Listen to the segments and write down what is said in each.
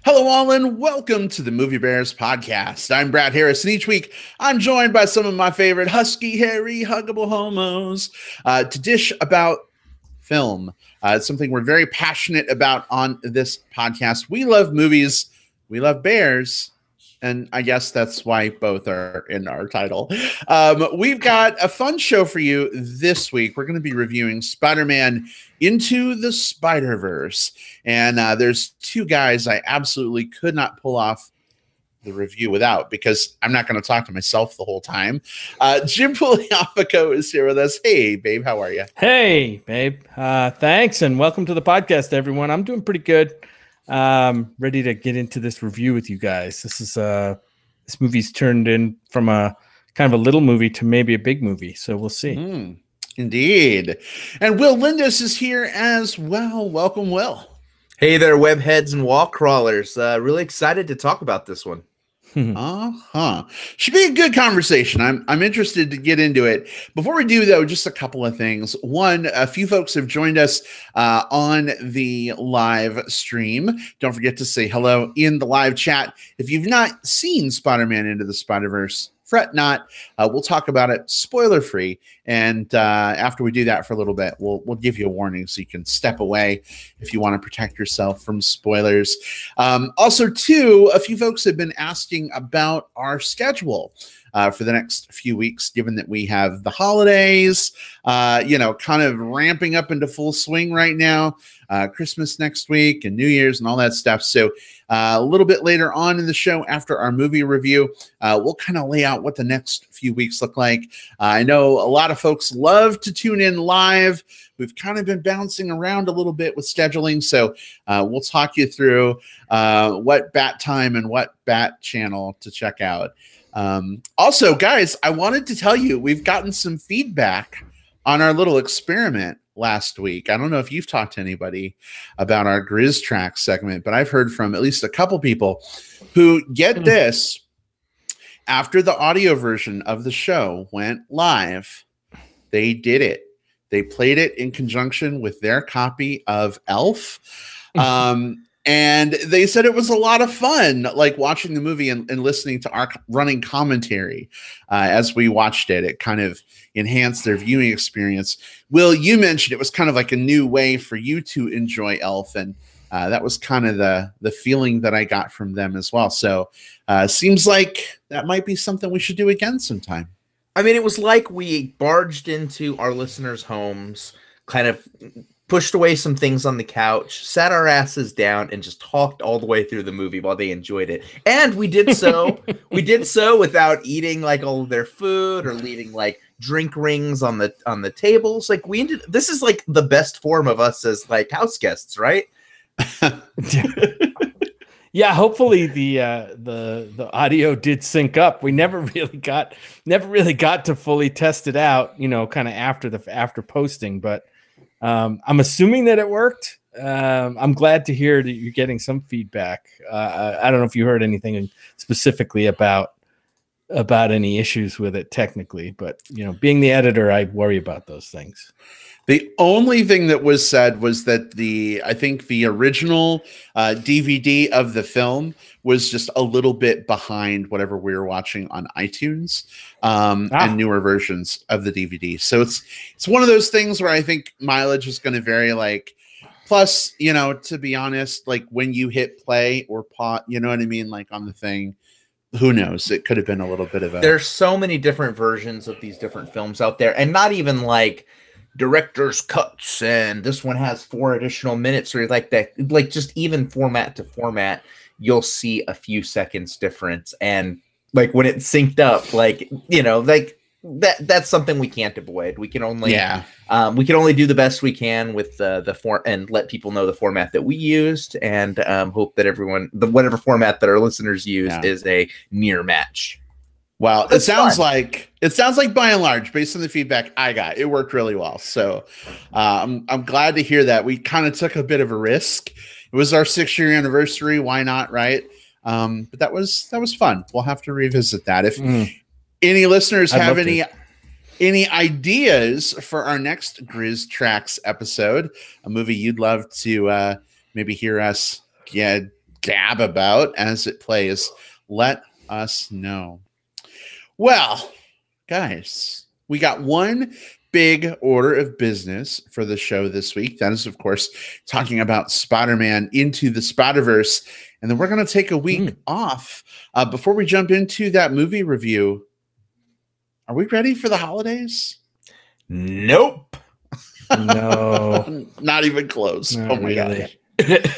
Hello, all, and welcome to the Movie Bears podcast. I'm Brad Harris, and each week I'm joined by some of my favorite husky, hairy, huggable homos to dish about film. It's something we're very passionate about on this podcast. We love movies, we love bears, and I guess that's why both are in our title. We've got a fun show for you this week. We're going to be reviewing Spider-Man Into the Spider-Verse. And there's two guys I absolutely could not pull off the review without, because I'm not going to talk to myself the whole time. Jim Pugliafico is here with us. Hey, babe, how are you? Hey, babe. Thanks, and welcome to the podcast, everyone. I'm doing pretty good. Ready to get into this review with you guys. This movie's turned in from a kind of a little movie to maybe a big movie, so we'll see. Indeed. And Will Lindis is here as well. Welcome, Will. Hey there, webheads and wall crawlers. Really excited to talk about this one. Should be a good conversation. I'm interested to get into it. Before we do, though, just a couple of things. One, a few folks have joined us on the live stream. Don't forget to say hello in the live chat. If you've not seen Spider-Man Into the Spider-Verse, fret not. We'll talk about it spoiler free, and after we do that for a little bit, we'll give you a warning so you can step away if you want to protect yourself from spoilers. Also, too, a few folks have been asking about our schedule for the next few weeks, given that we have the holidays, kind of ramping up into full swing right now. Christmas next week and New Year's and all that stuff. So a little bit later on in the show, after our movie review, we'll kind of lay out what the next few weeks look like. I know a lot of folks love to tune in live. We've kind of been bouncing around a little bit with scheduling. So we'll talk you through what bat time and what bat channel to check out. Also, guys, I wanted to tell you, we've gotten some feedback on our little experiment last week. I don't know if you've talked to anybody about our Grizz Track segment, but I've heard from at least a couple people who get this. After the audio version of the show went live, they did it. They played it in conjunction with their copy of Elf. And they said it was a lot of fun, like watching the movie and listening to our running commentary as we watched it. It kind of enhanced their viewing experience. Will, you mentioned it was kind of like a new way for you to enjoy Elf, and that was kind of the feeling that I got from them as well. So seems like that might be something we should do again sometime. I mean, it was like we barged into our listeners' homes, kind of pushed away some things on the couch, sat our asses down, and just talked all the way through the movie while they enjoyed it. And we did so. We did so without eating like all of their food or leaving like drink rings on the tables. Like this is like the best form of us as like house guests, right? Yeah, hopefully the audio did sync up. We never really got to fully test it out, kind of after posting, but I'm assuming that it worked. I'm glad to hear that you're getting some feedback. I don't know if you heard anything specifically about any issues with it technically, but being the editor, I worry about those things. The only thing that was said was that I think the original DVD of the film was just a little bit behind whatever we were watching on iTunes and newer versions of the DVD. So it's one of those things where I think mileage is going to vary. Like, plus, to be honest, like when you hit play or pause, you know what I mean? Like on the thing, who knows? It could have been a little bit of a. There's so many different versions of these different films out there, and not even like director's cuts, and this one has 4 additional minutes or like that. Like just even format to format, you'll see a few seconds difference, and like when it's synced up, like like that's something we can't avoid. We can only do the best we can with the form and let people know the format that we used, and hope that whatever format that our listeners use is a near match. Well, it sounds like by and large, based on the feedback I got, it worked really well. So I'm glad to hear that. We kind of took a bit of a risk. It was our 6-year anniversary. Why not, right? But that was fun. We'll have to revisit that. If any listeners have any ideas for our next Grizz Tracks episode, a movie you'd love to maybe hear us gab about as it plays. Let us know. Well, guys, we got one big order of business for the show this week. That is, of course, talking about Spider-Man Into the Spider-Verse. And then we're going to take a week off. Before we jump into that movie review, are we ready for the holidays? Nope. No. Not even close. Not oh my really. God.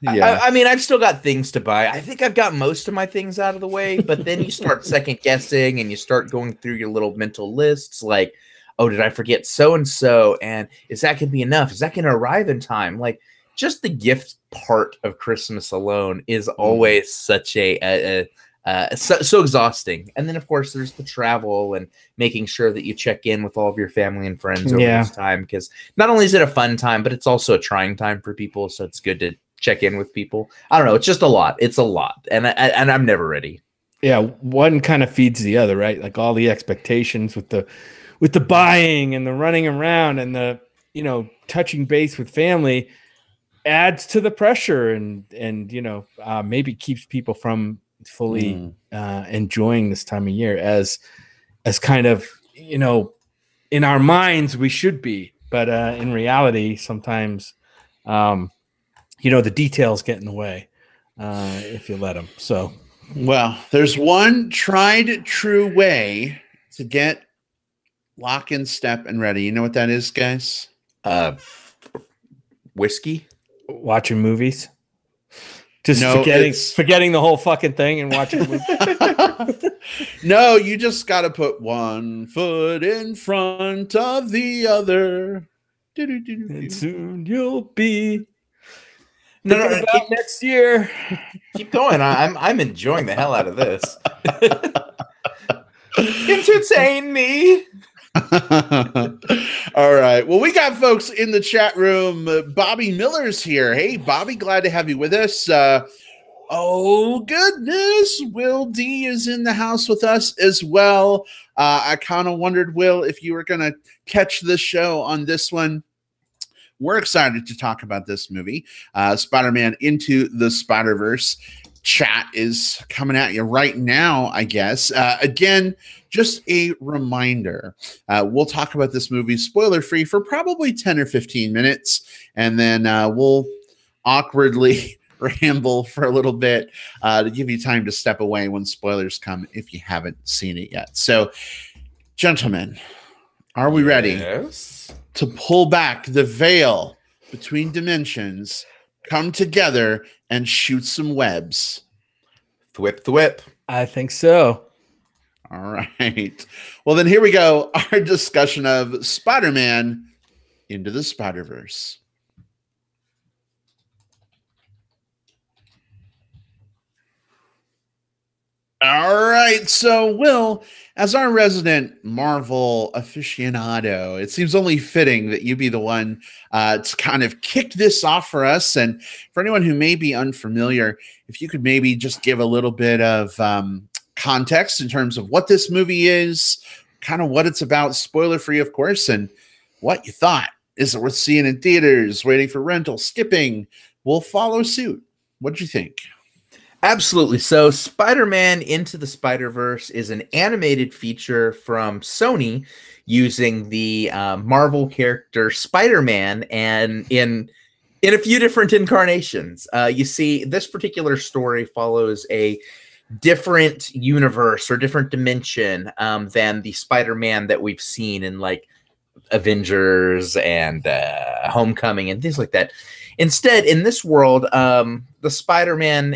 Yeah. I mean, I've still got things to buy. I think I've got most of my things out of the way, but then you start second guessing and you start going through your little mental lists like, oh, did I forget so-and-so? And is that going to be enough? Is that going to arrive in time? Like, just the gift part of Christmas alone is always such so exhausting. And then, of course, there's the travel and making sure that you check in with all of your family and friends over this time, because not only is it a fun time, but it's also a trying time for people. So it's good to check in with people. I don't know. It's just a lot. It's a lot. And I'm never ready. Yeah. One kind of feeds the other, right? Like all the expectations with the buying and the running around and the, touching base with family adds to the pressure and maybe keeps people from fully enjoying this time of year as kind of, in our minds we should be, but in reality, sometimes, the details get in the way if you let them. So, well, there's one tried true way to get lock in step and ready. You know what that is, guys? Whiskey. Watching movies. Just forgetting the whole fucking thing and watching a movie. No, you just got to put one foot in front of the other. And soon you'll be No, next year. Keep going. I'm enjoying the hell out of this. Entertain me. All right. Well, we got folks in the chat room. Bobby Miller's here. Hey, Bobby, glad to have you with us. Oh, goodness. Will D is in the house with us as well. I kind of wondered, Will, if you were going to catch the show on this one. We're excited to talk about this movie, Spider-Man Into the Spider-Verse. Chat is coming at you right now, I guess. Again, just a reminder, we'll talk about this movie spoiler-free for probably 10 or 15 minutes, and then we'll awkwardly ramble for a little bit to give you time to step away when spoilers come if you haven't seen it yet. So, gentlemen, are we ready to pull back the veil between dimensions, come together, and shoot some webs? Thwip, thwip. I think so. All right. Well, then here we go. Our discussion of Spider-Man Into the Spider-Verse. All right. So, Will, as our resident Marvel aficionado, it seems only fitting that you be the one to kind of kick this off for us. And for anyone who may be unfamiliar, if you could maybe just give a little bit of context in terms of what this movie is, kind of what it's about, spoiler-free, of course, and what you thought. Is it worth seeing in theaters, waiting for rental, skipping? We'll follow suit. What did you think? Absolutely. So Spider-Man Into the Spider-Verse is an animated feature from Sony using the Marvel character Spider-Man and in a few different incarnations. You see, this particular story follows a different universe or different dimension than the Spider-Man that we've seen in like Avengers and Homecoming and things like that. Instead, in this world, the Spider-Man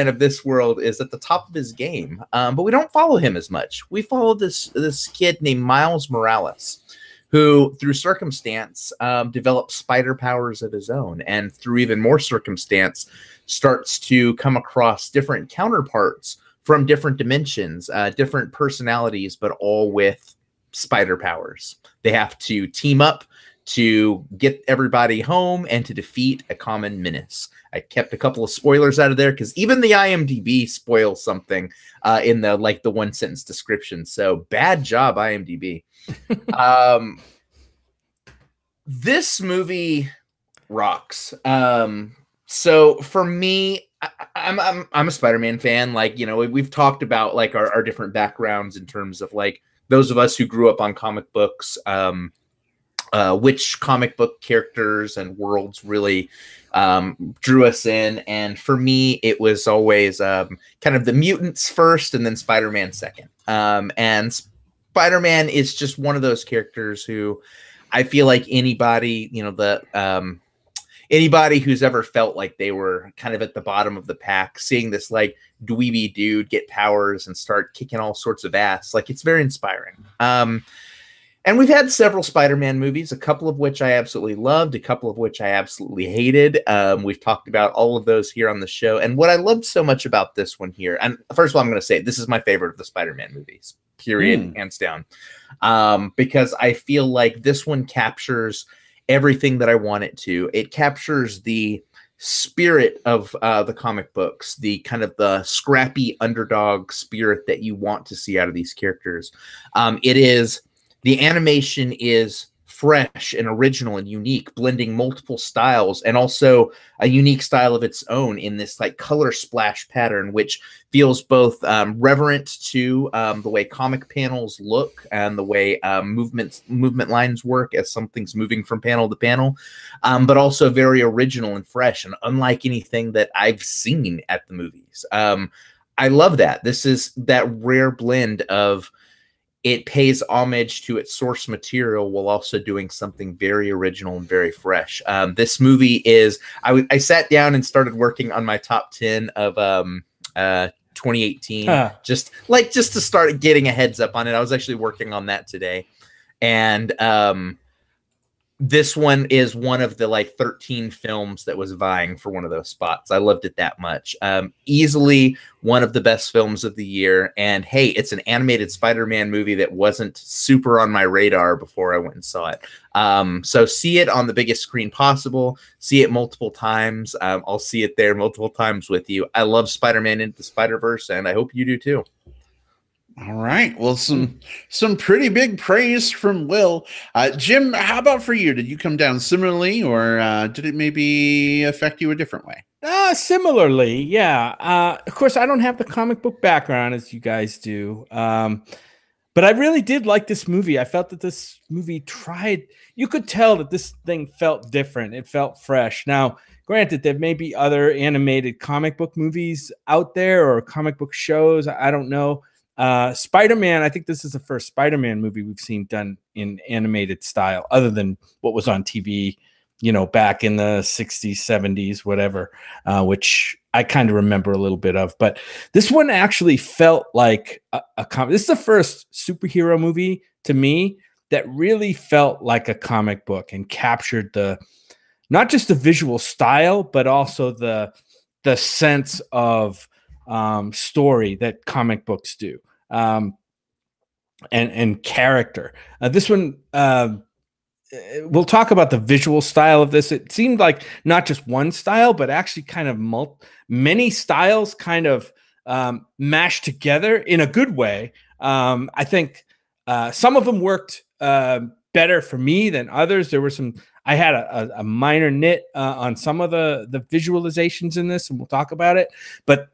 of this world is at the top of his game, but we don't follow him as much. We follow this kid named Miles Morales, who, through circumstance, develops spider powers of his own, and through even more circumstance, starts to come across different counterparts from different dimensions, different personalities, but all with spider powers. They have to team up to get everybody home and to defeat a common menace. I kept a couple of spoilers out of there because even the IMDb spoils something in the one sentence description. So bad job, IMDb. This movie rocks. So for me, I'm a Spider-Man fan. Like, you know, we've talked about like our different backgrounds in terms of like those of us who grew up on comic books, which comic book characters and worlds really drew us in. And for me, it was always kind of the mutants first and then Spider-Man second. And Spider-Man is just one of those characters who I feel like anybody, you know, anybody who's ever felt like they were kind of at the bottom of the pack, seeing this like dweeby dude get powers and start kicking all sorts of ass, like it's very inspiring. And we've had several Spider-Man movies, a couple of which I absolutely loved, a couple of which I absolutely hated. We've talked about all of those here on the show. And what I loved so much about this one here, and first of all, I'm going to say this is my favorite of the Spider-Man movies, period, hands down. Because I feel like this one captures everything that I want it to. It captures the spirit of the comic books, the kind of the scrappy underdog spirit that you want to see out of these characters. The animation is fresh and original and unique, blending multiple styles and also a unique style of its own in this like color splash pattern, which feels both reverent to the way comic panels look and the way movement lines work as something's moving from panel to panel, but also very original and fresh and unlike anything that I've seen at the movies. I love that. This is that rare blend of it pays homage to its source material while also doing something very original and very fresh. This movie is, I sat down and started working on my top 10 of 2018, just to start getting a heads up on it. I was actually working on that today. And this one is one of the like 13 films that was vying for one of those spots. I loved it that much. Easily one of the best films of the year. And hey, it's an animated Spider-Man movie that wasn't super on my radar before I went and saw it. So see it on the biggest screen possible. See it multiple times. I'll see it there multiple times with you. I love Spider-Man Into the Spider-Verse, and I hope you do too. All right. Well, some pretty big praise from Will. Jim, how about for you? Did you come down similarly, or did it maybe affect you a different way? Similarly, yeah. Of course, I don't have the comic book background as you guys do. But I really did like this movie. I felt that this movie you could tell that this thing felt different. It felt fresh. Now, granted, there may be other animated comic book movies out there or comic book shows. I don't know. Spider-Man, I think this is the first Spider-Man movie we've seen done in animated style, other than what was on TV, you know, back in the 60s, 70s, whatever, which I kind of remember a little bit of. But this one actually felt like a comic. This is the first superhero movie to me that really felt like a comic book and captured not just the visual style, but also the sense of story that comic books do. And character. This one, we'll talk about the visual style of this. It seemed like not just one style, but actually kind of many styles kind of mashed together in a good way. I think some of them worked better for me than others. There were I had a minor nit on some of the visualizations in this, and we'll talk about it. But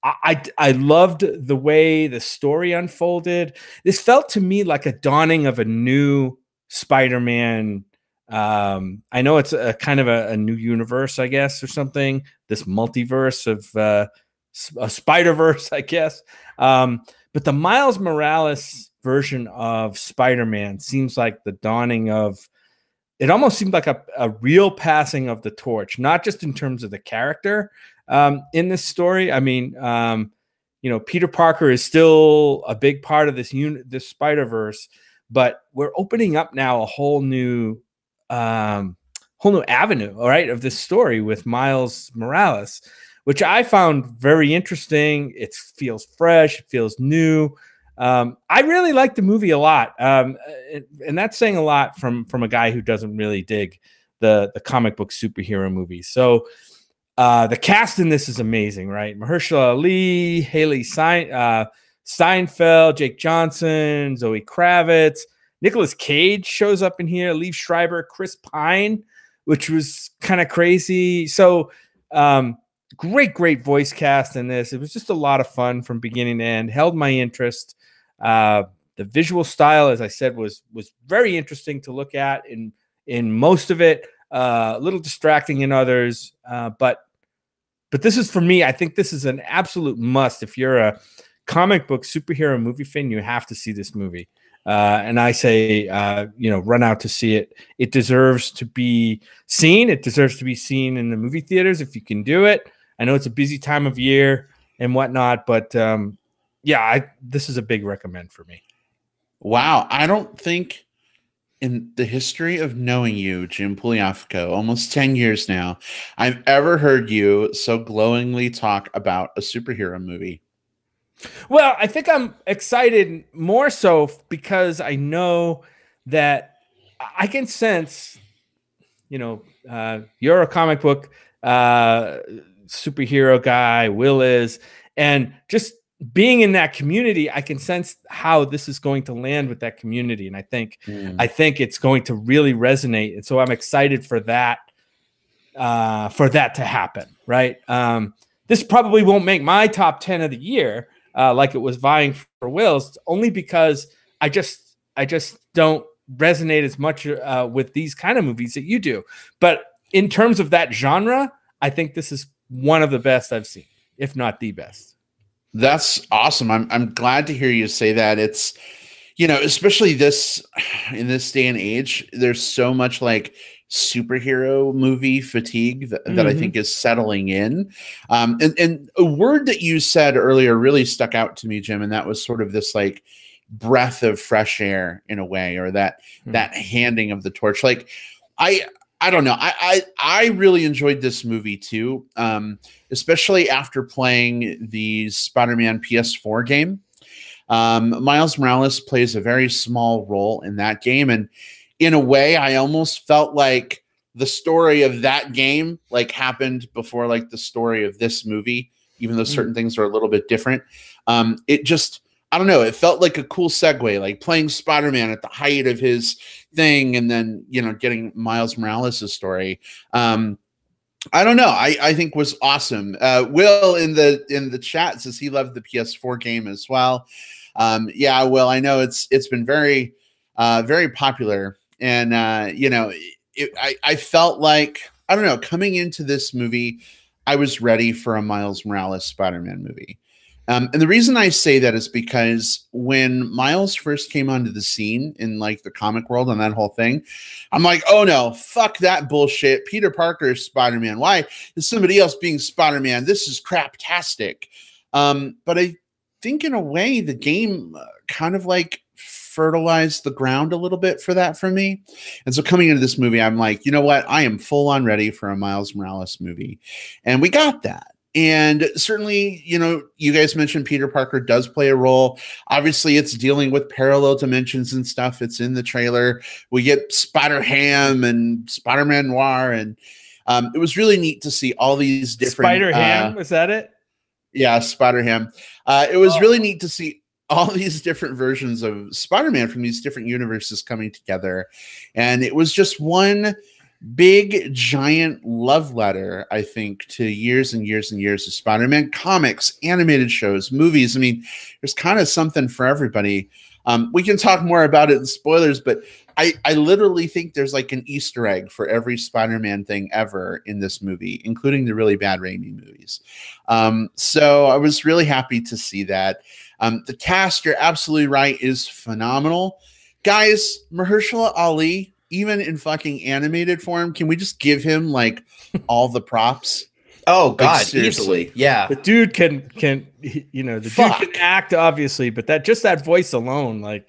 I loved the way the story unfolded. This felt to me like a dawning of a new Spider-Man. I know it's a kind of a new universe, I guess, or something. This multiverse of a Spider-Verse, I guess. But the Miles Morales version of Spider-Man seems like the dawning of. It almost seemed like a real passing of the torch, not just in terms of the character in this story. I mean, you know, Peter Parker is still a big part of this Spider-Verse, but we're opening up now a whole new avenue, all right, of this story with Miles Morales, which I found very interesting. It feels fresh, it feels new. I really like the movie a lot, and that's saying a lot from a guy who doesn't really dig the comic book superhero movies. So the cast in this is amazing, right? Mahershala Ali, Haley Steinfeld, Jake Johnson, Zoe Kravitz, Nicolas Cage shows up in here, Liev Schreiber, Chris Pine, which was kind of crazy. So great voice cast in this. It was just a lot of fun from beginning to end, held my interest. The visual style, as I said, was very interesting to look at in most of it, a little distracting in others, but this is, for me, I think this is an absolute must. If you're a comic book superhero movie fan, you have to see this movie. And I say, run out to see it. It deserves to be seen. It deserves to be seen in the movie theaters if you can do it. I know it's a busy time of year and whatnot, but this is a big recommend for me. Wow. I don't think in the history of knowing you, Jim Pugliafico, almost 10 years now, I've ever heard you so glowingly talk about a superhero movie. Well, I think I'm excited more so because I know that I can sense, you're a comic book superhero guy, Will is, and just being in that community, I can sense how this is going to land with that community. And I think it's going to really resonate. And so I'm excited for that to happen. Right. This probably won't make my top 10 of the year, like it was vying for Will's, only because I just don't resonate as much with these kind of movies that you do. But in terms of that genre, I think this is one of the best I've seen, if not the best. That's awesome. I'm glad to hear you say that. It's, especially in this day and age, there's so much like superhero movie fatigue that I think is settling in. And a word that you said earlier really stuck out to me, Jim, and that was sort of this like breath of fresh air in a way, or that handing of the torch. Like I don't know. I really enjoyed this movie too, especially after playing the Spider-Man PS4 game. Miles Morales plays a very small role in that game, and in a way, I almost felt like the story of that game like happened before like the story of this movie, even though certain things are a little bit different. It just, I don't know, it felt like a cool segue, like playing Spider-Man at the height of his thing, and then getting Miles Morales' story. I don't know. I think was awesome. Will in the chat says he loved the PS4 game as well. Yeah, Will, I know it's been very very popular, and I felt like, I don't know, coming into this movie, I was ready for a Miles Morales Spider-Man movie. And the reason I say that is because when Miles first came onto the scene in like the comic world and that whole thing, I'm like, oh no, fuck that bullshit. Peter Parker is Spider-Man. Why is somebody else being Spider-Man? This is craptastic. But I think in a way the game kind of like fertilized the ground a little bit for that for me. And so coming into this movie, I'm like, you know what? I am full on ready for a Miles Morales movie. And we got that. And certainly, you guys mentioned Peter Parker does play a role. Obviously, it's dealing with parallel dimensions and stuff. It's in the trailer. We get Spider-Ham and Spider-Man Noir. And it was really neat to see all these different... Spider-Ham, was that it? Yeah, Spider-Ham. It was really neat to see all these different versions of Spider-Man from these different universes coming together. And it was just one big giant love letter, I think, to years and years and years of Spider-Man comics, animated shows, movies. I mean, there's kind of something for everybody. We can talk more about it in spoilers, but I literally think there's like an Easter egg for every Spider-Man thing ever in this movie, including the really bad Raimi movies. So I was really happy to see that. The cast, you're absolutely right, is phenomenal. Guys, Mahershala Ali, even in fucking animated form, can we just give him like all the props? Oh God, like, easily, yeah. The dude can dude can act, obviously, but that voice alone, like,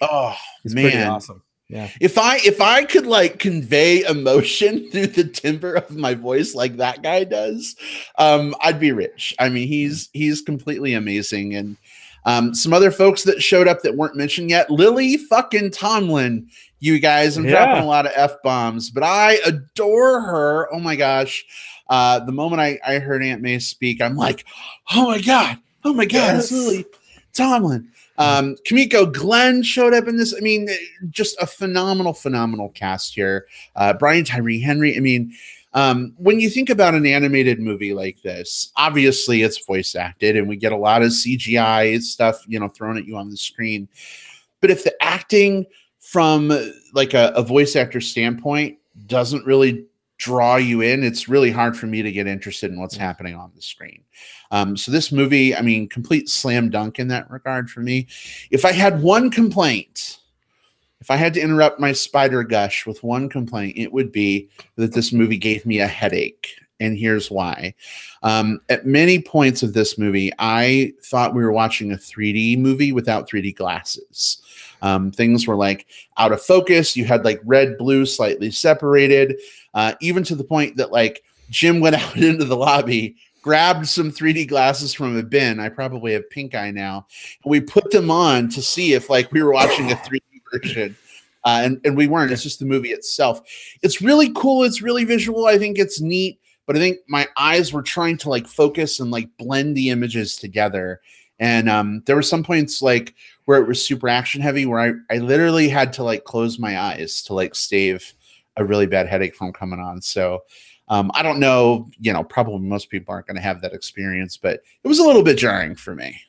is pretty awesome. Yeah. If I could like convey emotion through the timbre of my voice like that guy does, I'd be rich. I mean, he's completely amazing. And some other folks that showed up that weren't mentioned yet, Lily fucking Tomlin. You guys, I'm dropping a lot of F-bombs, but I adore her. Oh my gosh. The moment I heard Aunt May speak, I'm like, oh my God, yes. it's Lily. Tomlin. Kimiko Glenn showed up in this. I mean, just a phenomenal cast here. Brian Tyree Henry. I mean, when you think about an animated movie like this, obviously it's voice acted and we get a lot of CGI stuff, thrown at you on the screen. But if the acting from like a voice actor standpoint doesn't really draw you in, it's really hard for me to get interested in what's happening on the screen. So this movie, I mean, complete slam dunk in that regard for me. If I had one complaint, if I had to interrupt my spider gush with one complaint, it would be that this movie gave me a headache. And here's why. At many points of this movie, I thought we were watching a 3D movie without 3D glasses. Things were like out of focus. You had like red, blue, slightly separated, even to the point that like Jim went out into the lobby, grabbed some 3D glasses from a bin. I probably have pink eye now. And we put them on to see if like we were watching a 3D version. And we weren't. It's just the movie itself. It's really cool. It's really visual. I think it's neat. But I think my eyes were trying to like focus and like blend the images together. And there were some points like where it was super action heavy where I literally had to like close my eyes to like stave a really bad headache from coming on. So I don't know, probably most people aren't going to have that experience, but it was a little bit jarring for me.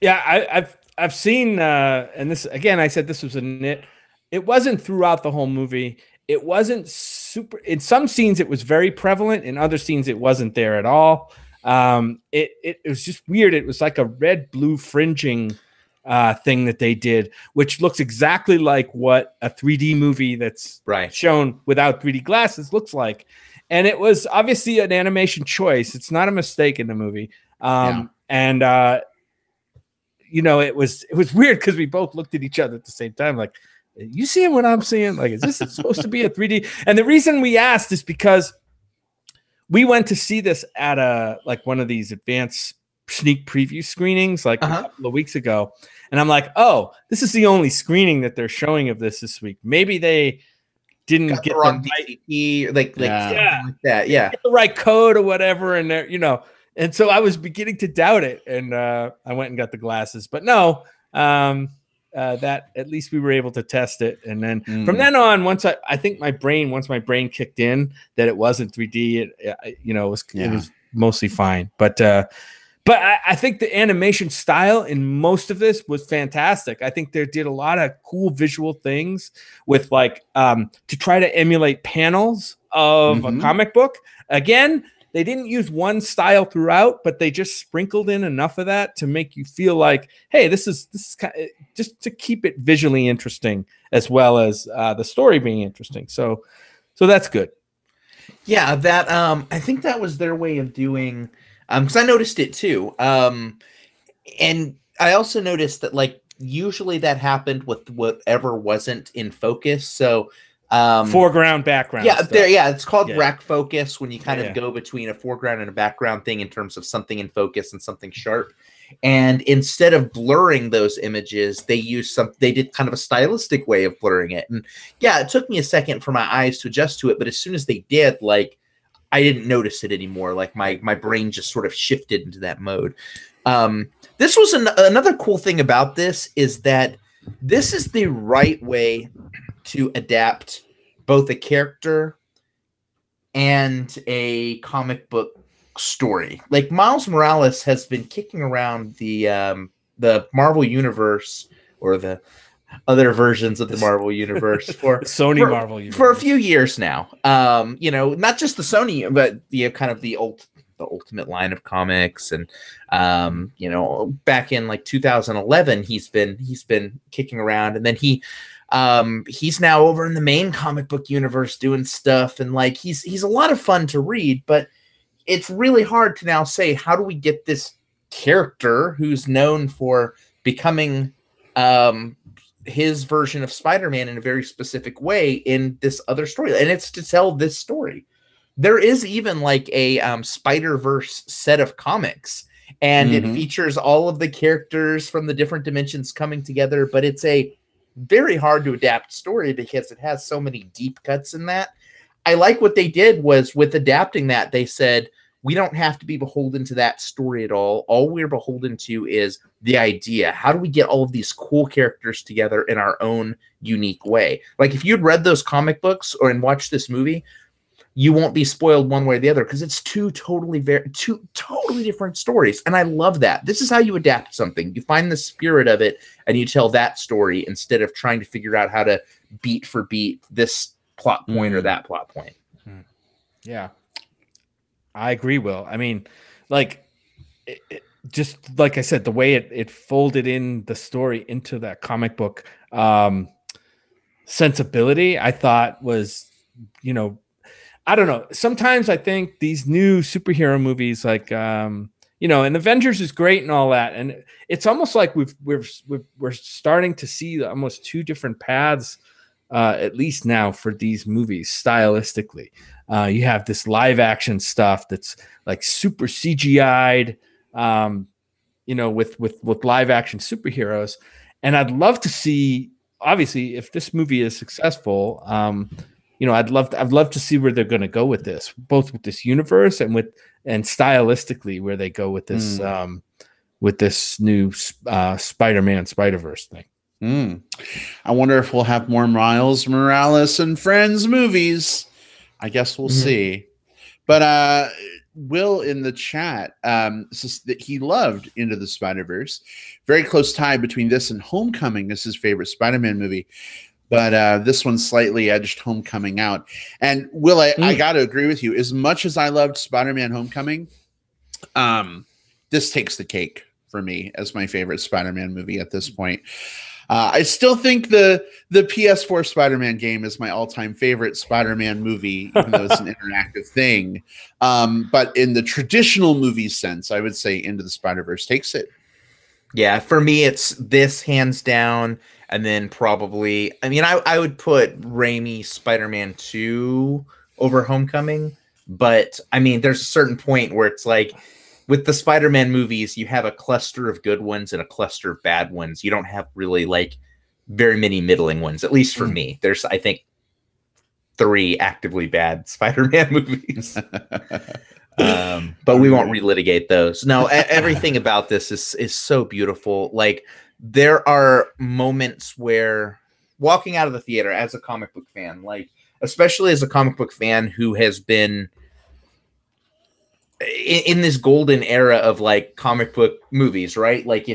Yeah, I've seen, and this again, I said this was a nit. It wasn't throughout the whole movie. It wasn't super. In some scenes, it was very prevalent. In other scenes, it wasn't there at all. It was just weird. It was like a red-blue fringing thing that they did, which looks exactly like what a 3D movie that's shown without 3D glasses looks like. And it was obviously an animation choice. It's not a mistake in the movie. And it was weird because we both looked at each other at the same time, like, you seeing what I'm seeing? Like, is this supposed to be a 3D? And the reason we asked is because we went to see this at one of these advanced sneak preview screenings like a couple of weeks ago. And I'm like, oh, this is the only screening that they're showing of this week. Maybe they didn't get the wrong DCP, like that. Yeah. Get the right code or whatever. And they're, and so I was beginning to doubt it. And I went and got the glasses, but no, that at least we were able to test it. And then from then on, once I think my brain kicked in that it wasn't 3D, it was mostly fine. But I think the animation style in most of this was fantastic. I think they did a lot of cool visual things with like to try to emulate panels of a comic book. Again, they didn't use one style throughout, but they just sprinkled in enough of that to make you feel like, hey, this is kind of, just to keep it visually interesting as well as the story being interesting. So that's good. Yeah, that I think that was their way of doing. Because I noticed it too, and I also noticed that like usually that happened with whatever wasn't in focus. So. Foreground, background. Yeah, it's called rack focus when you kind of go between a foreground and a background thing in terms of something in focus and something sharp. And instead of blurring those images, they did kind of a stylistic way of blurring it. And yeah, it took me a second for my eyes to adjust to it, but as soon as they did, like I didn't notice it anymore. Like my brain just sort of shifted into that mode. This was another cool thing about this is that this is the right way to adapt both a character and a comic book story. Like Miles Morales has been kicking around the Marvel universe or the other versions of the Marvel universe for Marvel universe for a few years now. Not just the Sony, but kind of the ultimate line of comics. And back in like 2011, he's been kicking around, and then he's now over in the main comic book universe doing stuff, and like he's a lot of fun to read, but it's really hard to now say, how do we get this character who's known for becoming his version of Spider-Man in a very specific way in this other story? And it's to tell this story. There is even like a Spider-Verse set of comics, and it features all of the characters from the different dimensions coming together, but it's a very hard to adapt story because it has so many deep cuts in that. I like what they did was with adapting that, they said, we don't have to be beholden to that story at all. All we're beholden to is the idea. How do we get all of these cool characters together in our own unique way? Like if you'd read those comic books and watched this movie, you won't be spoiled one way or the other because it's two totally different stories. And I love that. This is how you adapt something. You find the spirit of it and you tell that story instead of trying to figure out how to beat for beat this plot point or that plot point. Yeah, I agree, Will. I mean, like, just like I said, the way it folded in the story into that comic book sensibility, I thought was, you know, I don't know. Sometimes I think these new superhero movies, like, you know, and Avengers is great and all that, and it's almost like we're starting to see almost two different paths, at least now for these movies stylistically. You have this live action stuff that's like super CGI'd, you know, with live action superheroes, and I'd love to see. Obviously, if this movie is successful, you know, I'd love to see where they're going to go with this, both with this universe and stylistically where they go with this new Spider-Man Spider-Verse thing. I wonder if we'll have more Miles Morales and Friends movies. I guess we'll see. But Will in the chat says that he loved Into the Spider-Verse. Very close tie between this and Homecoming is his favorite Spider-Man movie. But this one slightly edged Homecoming out. And Will, I got to agree with you. As much as I loved Spider-Man Homecoming, this takes the cake for me as my favorite Spider-Man movie at this point. I still think the PS4 Spider-Man game is my all-time favorite Spider-Man movie, even though it's an interactive thing. But in the traditional movie sense, I would say Into the Spider-Verse takes it. Yeah, for me, it's this hands down. And then probably, I mean, I would put Raimi Spider-Man 2 over Homecoming. But, I mean, there's a certain point where it's like, with the Spider-Man movies, you have a cluster of good ones and a cluster of bad ones. You don't have really, like, very many middling ones, at least for me. There's, I think, 3 actively bad Spider-Man movies. But we won't relitigate those. No, everything about this is so beautiful. Like, there are moments where walking out of the theater as a comic book fan, like, especially as a comic book fan who has been in this golden era of like comic book movies, right? Like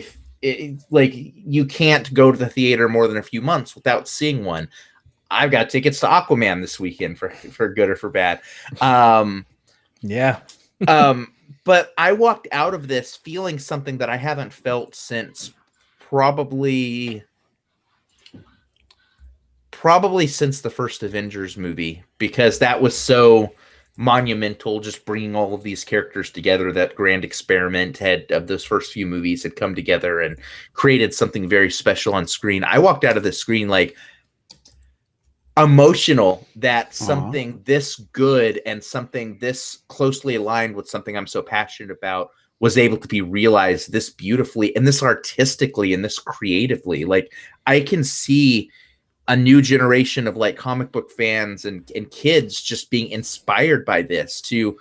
like you can't go to the theater more than a few months without seeing one. I've got tickets to Aquaman this weekend for good or for bad. Yeah. But I walked out of this feeling something that I haven't felt since probably since the first Avengers movie, because that was so monumental, just bringing all of these characters together. That grand experiment of those first few movies had come together and created something very special on screen. I walked out of the screen like emotional that something this good and something this closely aligned with something I'm so passionate about was able to be realized this beautifully and this artistically and this creatively. Like, I can see a new generation of like comic book fans and kids just being inspired by this to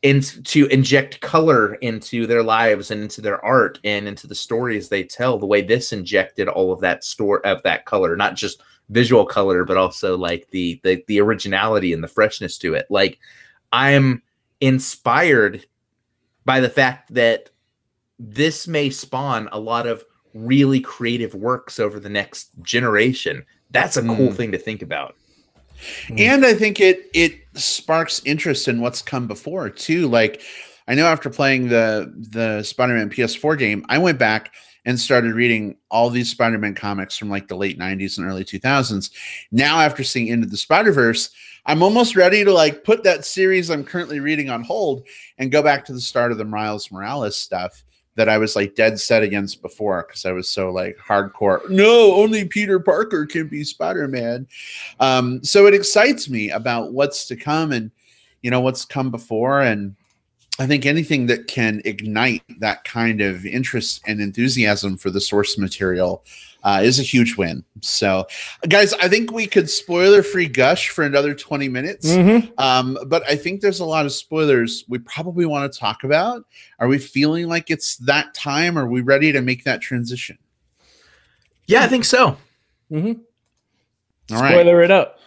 inject color into their lives and into their art and into the stories they tell, the way this injected all of that that color, not just visual color, but also like the originality and the freshness to it. Like, I'm inspired by the fact that this may spawn a lot of really creative works over the next generation. That's a cool thing to think about. And I think it sparks interest in what's come before too. Like, I know after playing the Spider-Man PS4 game, I went back and started reading all these Spider-Man comics from like the late 90s and early 2000s. Now, after seeing Into the Spider-Verse, I'm almost ready to like put that series I'm currently reading on hold and go back to the start of the Miles Morales stuff that I was like dead set against before, because I was so like hardcore. No, only Peter Parker can be Spider-Man. So it excites me about what's to come and, you know, what's come before. And I think anything that can ignite that kind of interest and enthusiasm for the source material is a huge win. So, guys, I think we could spoiler-free gush for another 20 minutes. But I think there's a lot of spoilers we probably want to talk about. Are we feeling like it's that time? Are we ready to make that transition? Yeah, I think so. All Spoiler it up.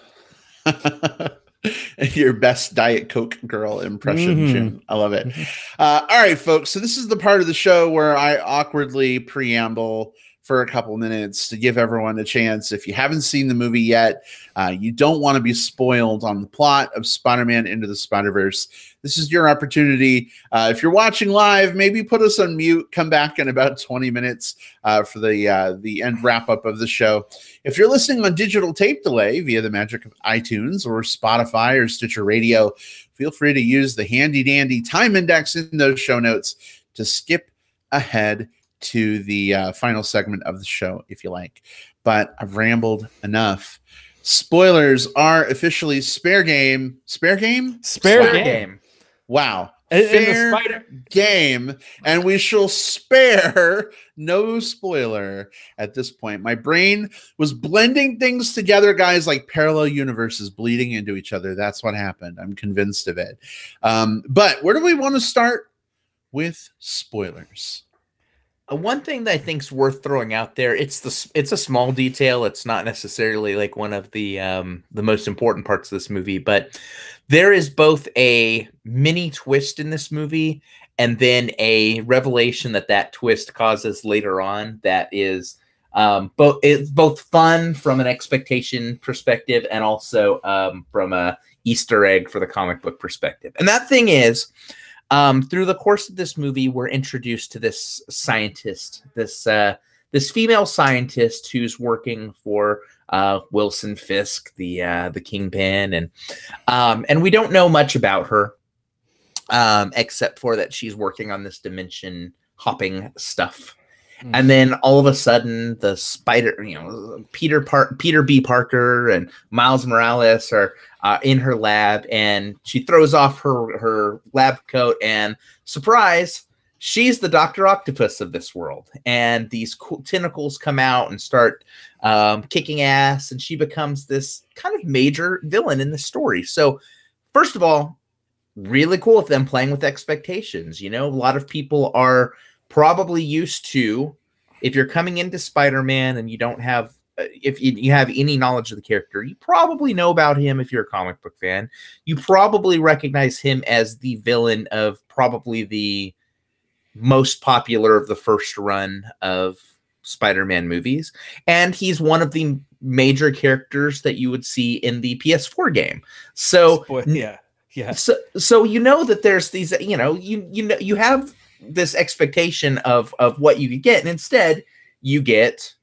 Your best Diet Coke girl impression, Jim. I love it. All right, folks. So this is the part of the show where I awkwardly preamble for a couple minutes to give everyone a chance. If you haven't seen the movie yet, you don't want to be spoiled on the plot of Spider-Man Into the Spider-Verse. This is your opportunity. If you're watching live, maybe put us on mute. Come back in about 20 minutes for the end wrap-up of the show. If you're listening on digital tape delay via the magic of iTunes or Spotify or Stitcher Radio, feel free to use the handy-dandy time index in those show notes to skip ahead to the final segment of the show if you like. But I've rambled enough. Spoilers are officially fair game. Fair game. Wow. Fair game. And we shall spare no spoiler at this point. My brain was blending things together, guys, like parallel universes bleeding into each other. That's what happened. I'm convinced of it. But where do we want to start with spoilers? One thing that I think is worth throwing out there, it's a small detail. It's not necessarily like one of the most important parts of this movie, but there is both a mini twist in this movie and then a revelation that twist causes later on that is both fun from an expectation perspective and also from a Easter egg for the comic book perspective. And that thing is, through the course of this movie, we're introduced to this scientist, this female scientist who's working for Wilson Fisk, the Kingpin, and we don't know much about her, except for that she's working on this dimension hopping stuff. And then all of a sudden, the Peter B. Parker and Miles Morales are in her lab, and she throws off her lab coat, and surprise, she's the Dr. Octopus of this world. And these cool tentacles come out and start kicking ass, and she becomes this kind of major villain in the story. So, first of all, really cool with them playing with expectations. You know, a lot of people are probably used to, if you're coming into Spider-Man and you don't have, if you have any knowledge of the character, you probably know about him. If you're a comic book fan, you probably recognize him as the villain of probably the most popular of the first run of Spider-Man movies. And he's one of the major characters that you would see in the PS4 game. So, yeah. So you know that there's these, you know, you have this expectation of what you could get, and instead you get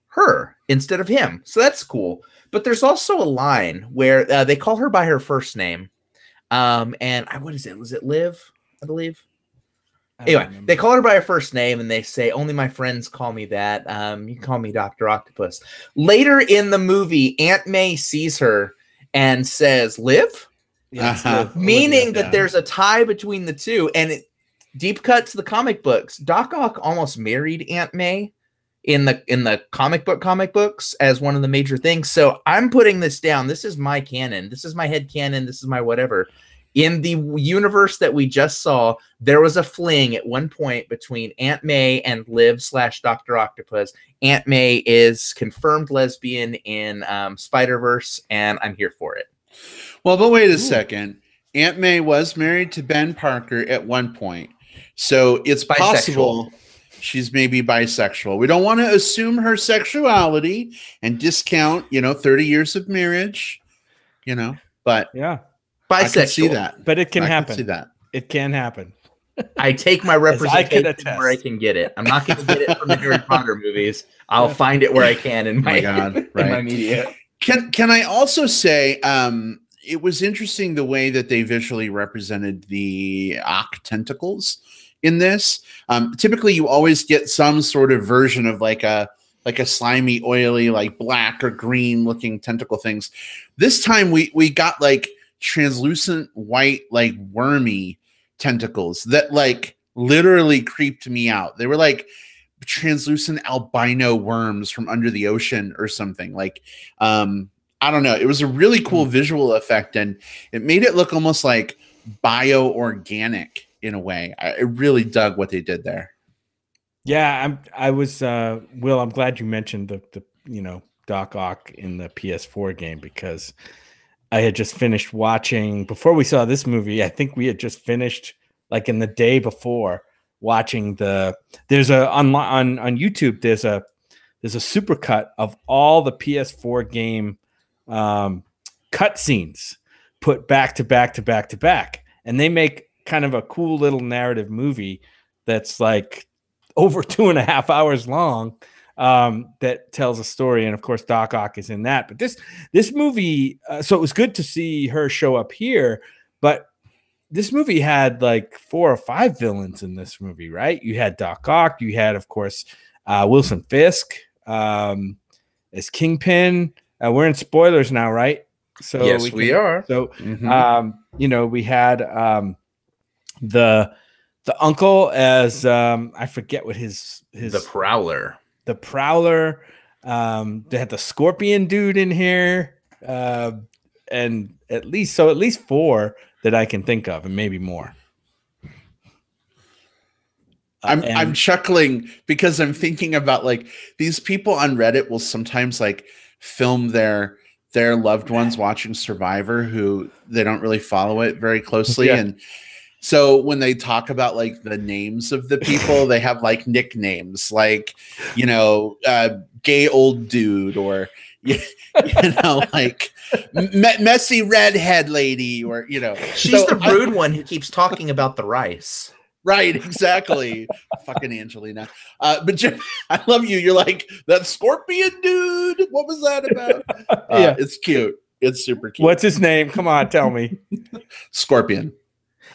her instead of him. So that's cool. But there's also a line where they call her by her first name. And what is it? Was it Liv, I believe? Anyway, they call her by her first name and they say, only my friends call me that. You can call me Dr. Octopus. Later in the movie, Aunt May sees her and says, Liv? Meaning that there's a tie between the two. And deep cut to the comic books, Doc Ock almost married Aunt May in the comic books as one of the major things. So I'm putting this down. This is my canon. This is my head canon. This is my whatever. In the universe that we just saw, there was a fling at one point between Aunt May and Liv/Dr. Octopus. Aunt May is confirmed lesbian in Spider-Verse, and I'm here for it. Well, but wait a second. Aunt May was married to Ben Parker at one point. So it's possible she's maybe bisexual. We don't want to assume her sexuality and discount, 30 years of marriage, but yeah, bisexual. I can see that. But it can happen. Can see that. It can happen. I take my representation where I can get it. I'm not going to get it from the Harry Potter movies. I'll find it where I can in my, in my media. Can I also say, it was interesting the way that they visually represented the Ock tentacles in this. Typically, you always get some sort of version of like a slimy, oily, like black or green looking tentacle things. This time we got like translucent white, like wormy tentacles that like literally creeped me out. They were like translucent albino worms from under the ocean or something. Like I don't know. It was a really cool visual effect, and it made it look almost like bio-organic in a way. I really dug what they did there. Yeah, I was Will, I'm glad you mentioned the Doc Ock in the PS4 game, because I had just finished watching before we saw this movie. I think we had just finished like in the day before watching there's a on YouTube there's a supercut of all the PS4 game cutscenes put back to back to back to back, and they make kind of a cool little narrative movie that's like over 2.5 hours long, that tells a story. And of course Doc Ock is in that. But this movie, so it was good to see her show up here, but this movie had like 4 or 5 villains in this movie, right? You had Doc Ock, you had of course Wilson Fisk as Kingpin. We're in spoilers now, right? So yes, we are. So we had the uncle as I forget what his the Prowler. The Prowler. They had the Scorpion dude in here, and at least 4 that I can think of, and maybe more. I'm chuckling because I'm thinking about like these people on Reddit will sometimes like film their loved ones watching Survivor who they don't really follow it very closely. Yeah. And so when they talk about like the names of the people, they have like nicknames like, gay old dude, or, like messy redhead lady, or, She's the rude one who keeps talking about the rice. Right, exactly. Fucking Angelina. But Jim, I love you. You're like, that Scorpion dude. What was that about? Yeah, it's cute. It's super cute. What's his name? Come on, tell me. Scorpion.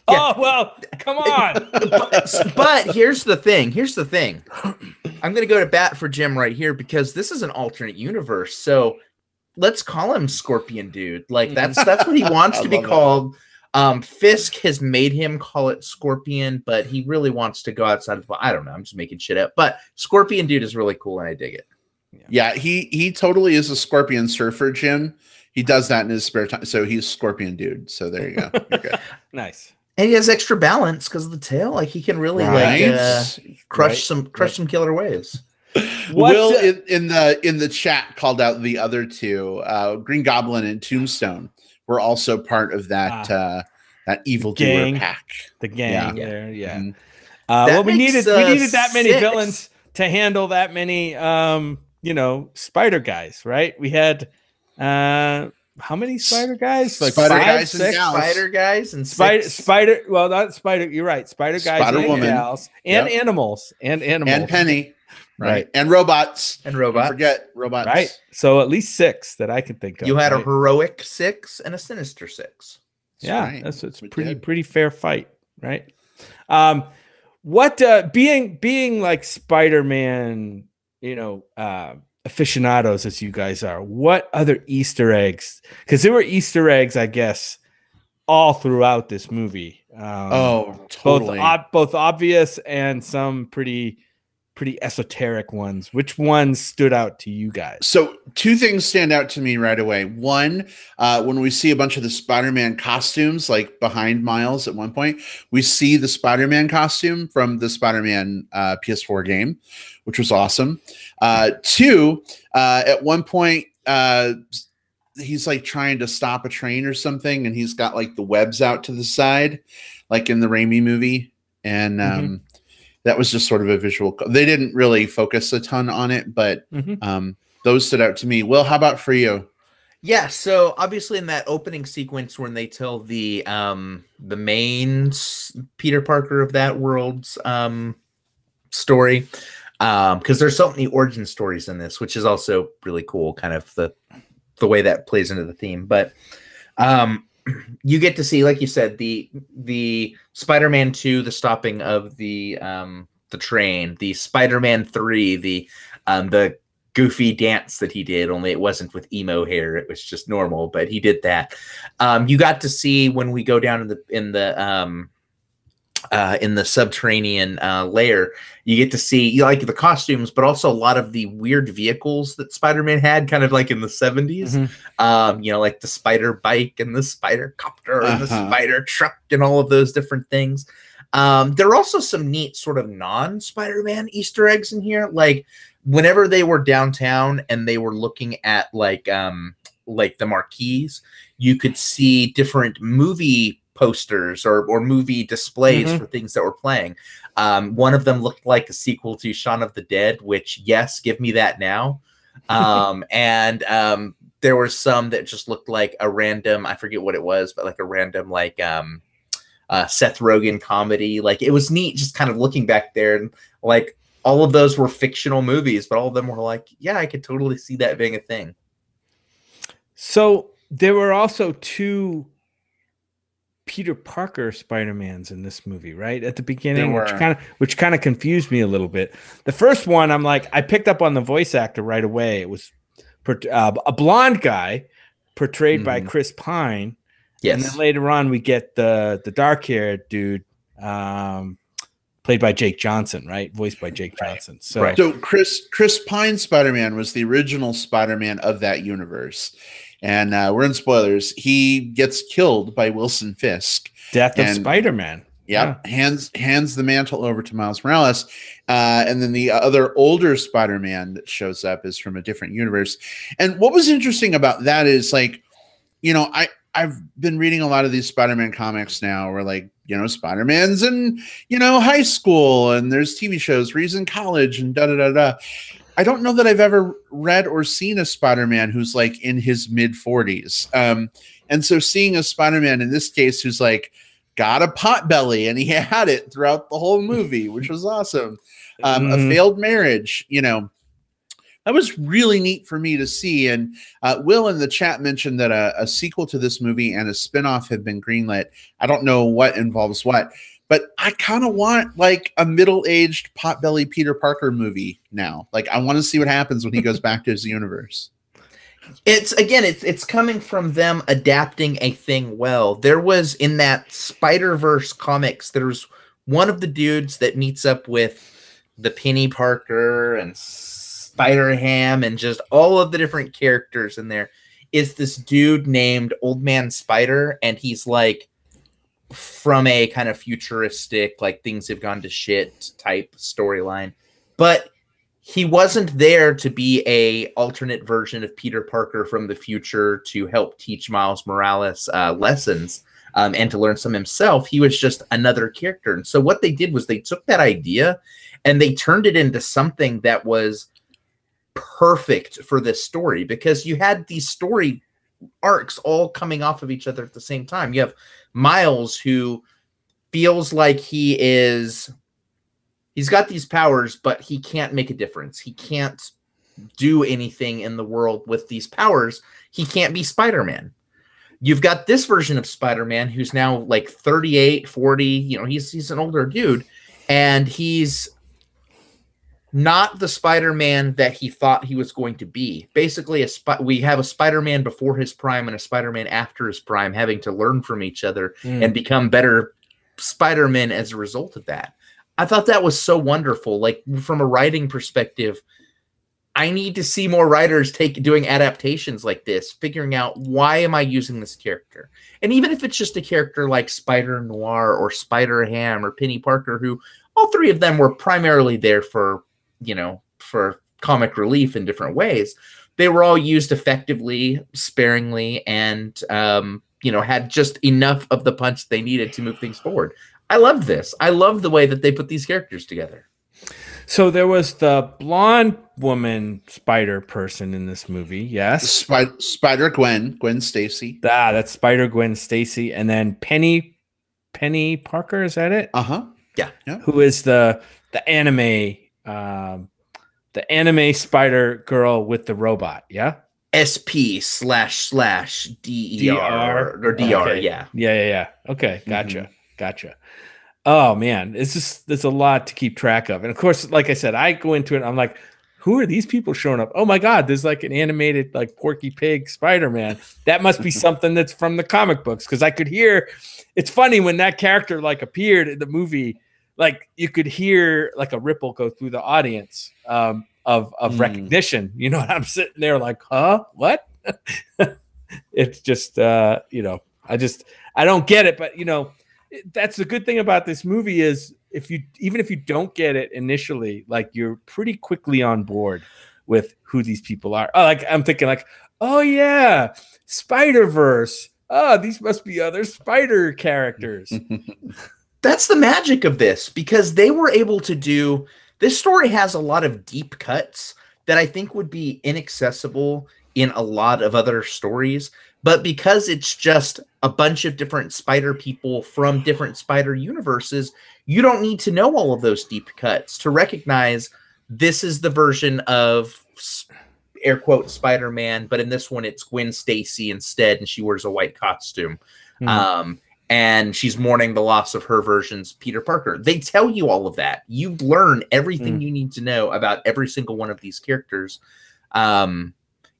Yeah. Oh, well, come on. but here's the thing. I'm going to go to bat for Jim right here, because this is an alternate universe. So let's call him Scorpion Dude. Like that's what he wants to be called. Fisk has made him call it Scorpion, but he really wants to go outside of, I don't know, I'm just making shit up. But Scorpion Dude is really cool, and I dig it. Yeah, he totally is a Scorpion surfer, Jim. He does that in his spare time. So he's Scorpion Dude. So there you go. You're good. Nice. And he has extra balance because of the tail. Like he can really crush some killer waves. Will in the chat called out the other two, Green Goblin and Tombstone were also part of that that evildoer pack. The gang there, yeah. Mm-hmm. Well, we needed that many villains to handle that many spider guys, right? We had how many spider guys? Like spider 5, guys 6 spider guys and spider. Well, not spider. You're right. Spider guys, spider and woman, gals, and animals, and Penny, right? And robots, Don't forget robots, right? So at least 6 that I could think of. You had a heroic 6 and a sinister 6. That's it's pretty fair fight, right? What being like Spider-Man, aficionados as you guys are, what other Easter eggs? Because there were Easter eggs, I guess, all throughout this movie. Totally. Both obvious and some pretty esoteric ones. Which ones stood out to you guys? So 2 things stand out to me right away. One, when we see a bunch of the Spider-Man costumes, like behind Miles at one point, we see the Spider-Man costume from the Spider-Man PS4 game, which was awesome. 2, at one point, he's like trying to stop a train or something, and he's got like the webs out to the side, like in the Raimi movie. And that was just sort of a visual. They didn't really focus a ton on it, but those stood out to me. Will, how about for you? Yeah, so obviously in that opening sequence when they tell the main Peter Parker of that world's story, because there's so many origin stories in this, which is also really cool, kind of the way that plays into the theme. But you get to see, like you said, the Spider-Man 2, the stopping of the train, the Spider-Man 3, the goofy dance that he did, only it wasn't with emo hair, it was just normal, but he did that. You got to see when we go down in the in the subterranean layer, you get to see like the costumes, but also a lot of the weird vehicles that Spider-Man had, kind of like in the 70s. Like the spider bike and the spider copter and the spider truck and all of those different things. There are also some neat sort of non-Spider-Man Easter eggs in here. Like whenever they were downtown and they were looking at like the marquees, you could see different movie posters or movie displays for things that were playing. One of them looked like a sequel to Shaun of the Dead, which, yes, give me that now. And there were some that just looked like a random, I forget what it was, but like a random like Seth Rogen comedy. Like it was neat just kind of looking back there, and like all of those were fictional movies, but all of them were like, yeah, I could totally see that being a thing. So there were also 2 Peter Parker Spider-Mans in this movie, right? At the beginning, which kind of confused me a little bit. The first one, I'm like, I picked up on the voice actor right away. It was a blonde guy portrayed by Chris Pine. Yes. And then later on, we get the dark-haired dude played by Jake Johnson, right? Voiced by Jake Johnson. So Chris Pine's Spider-Man was the original Spider-Man of that universe. And we're in spoilers. He gets killed by Wilson Fisk. Death of Spider-Man. Yep. Yeah. Hands the mantle over to Miles Morales. And then the other older Spider-Man that shows up is from a different universe. And what was interesting about that is like, I've been reading a lot of these Spider-Man comics now where like, Spider-Man's in, high school and there's TV shows where he's in college and da-da-da-da. I don't know that I've ever read or seen a Spider-Man who's like in his mid 40s. And so seeing a Spider-Man in this case, who's like got a pot belly and he had it throughout the whole movie, which was awesome. A failed marriage, that was really neat for me to see. And Will in the chat mentioned that a sequel to this movie and a spinoff have been greenlit. I don't know what involves what, but I kind of want like a middle-aged potbelly Peter Parker movie now. Like I want to see what happens when he goes back to his universe. It's coming from them adapting a thing well. There was in that Spider-Verse comics, there's one of the dudes that meets up with the Penny Parker and Spider-Ham and just all of the different characters in there is this dude named Old Man Spider, and he's like from a kind of futuristic, like things have gone to shit type storyline. But he wasn't there to be a alternate version of Peter Parker from the future to help teach Miles Morales lessons and to learn some himself. He was just another character. And so what they did was they took that idea and they turned it into something that was perfect for this story, because you had these story arcs all coming off of each other at the same time. You have Miles, who feels like he's got these powers, but he can't make a difference. He can't do anything in the world with these powers. He can't be Spider-Man. You've got this version of Spider-Man who's now like 38, 40, he's an older dude, and he's not the Spider-Man that he thought he was going to be. Basically, we have a Spider-Man before his prime and a Spider-Man after his prime, having to learn from each other and become better Spider-Men as a result of that. I thought that was so wonderful. Like from a writing perspective, I need to see more writers doing adaptations like this, figuring out why am I using this character? And even if it's just a character like Spider-Noir or Spider-Ham or Penny Parker, who all three of them were primarily there for comic relief in different ways, they were all used effectively, sparingly, and had just enough of the punch they needed to move things forward. I love this. I love the way that they put these characters together. So there was the blonde woman spider person in this movie, yes? Spider Gwen Stacy. That's Spider Gwen Stacy, and then Penny Parker. Is that it? Yeah. Who is the anime spider girl with the robot? Yeah. SP//DER or DR. Okay. Yeah. Okay, gotcha. Oh man, there's a lot to keep track of, and of course, like I said, I go into it. I'm like, who are these people showing up? Oh my God, there's like an animated like Porky Pig Spider-Man. That must be something that's from the comic books. Cause I could hear, it's funny when that character like appeared in the movie, like you could hear like a ripple go through the audience of recognition. You know, I'm sitting there like, huh, what? It's just, you know, I don't get it, but you know, that's the good thing about this movie is even if you don't get it initially, like you're pretty quickly on board with who these people are. Oh, like I'm thinking like, oh yeah, Spider-Verse. Oh, these must be other spider characters. That's the magic of this, because they were able to do this. Story has a lot of deep cuts that I think would be inaccessible in a lot of other stories. But because it's just a bunch of different spider people from different spider universes, you don't need to know all of those deep cuts to recognize this is the version of air quote Spider-Man, but in this one it's Gwen Stacy instead, and she wears a white costume. And she's mourning the loss of her version's Peter Parker. They tell you all of that. You learn everything you need to know about every single one of these characters.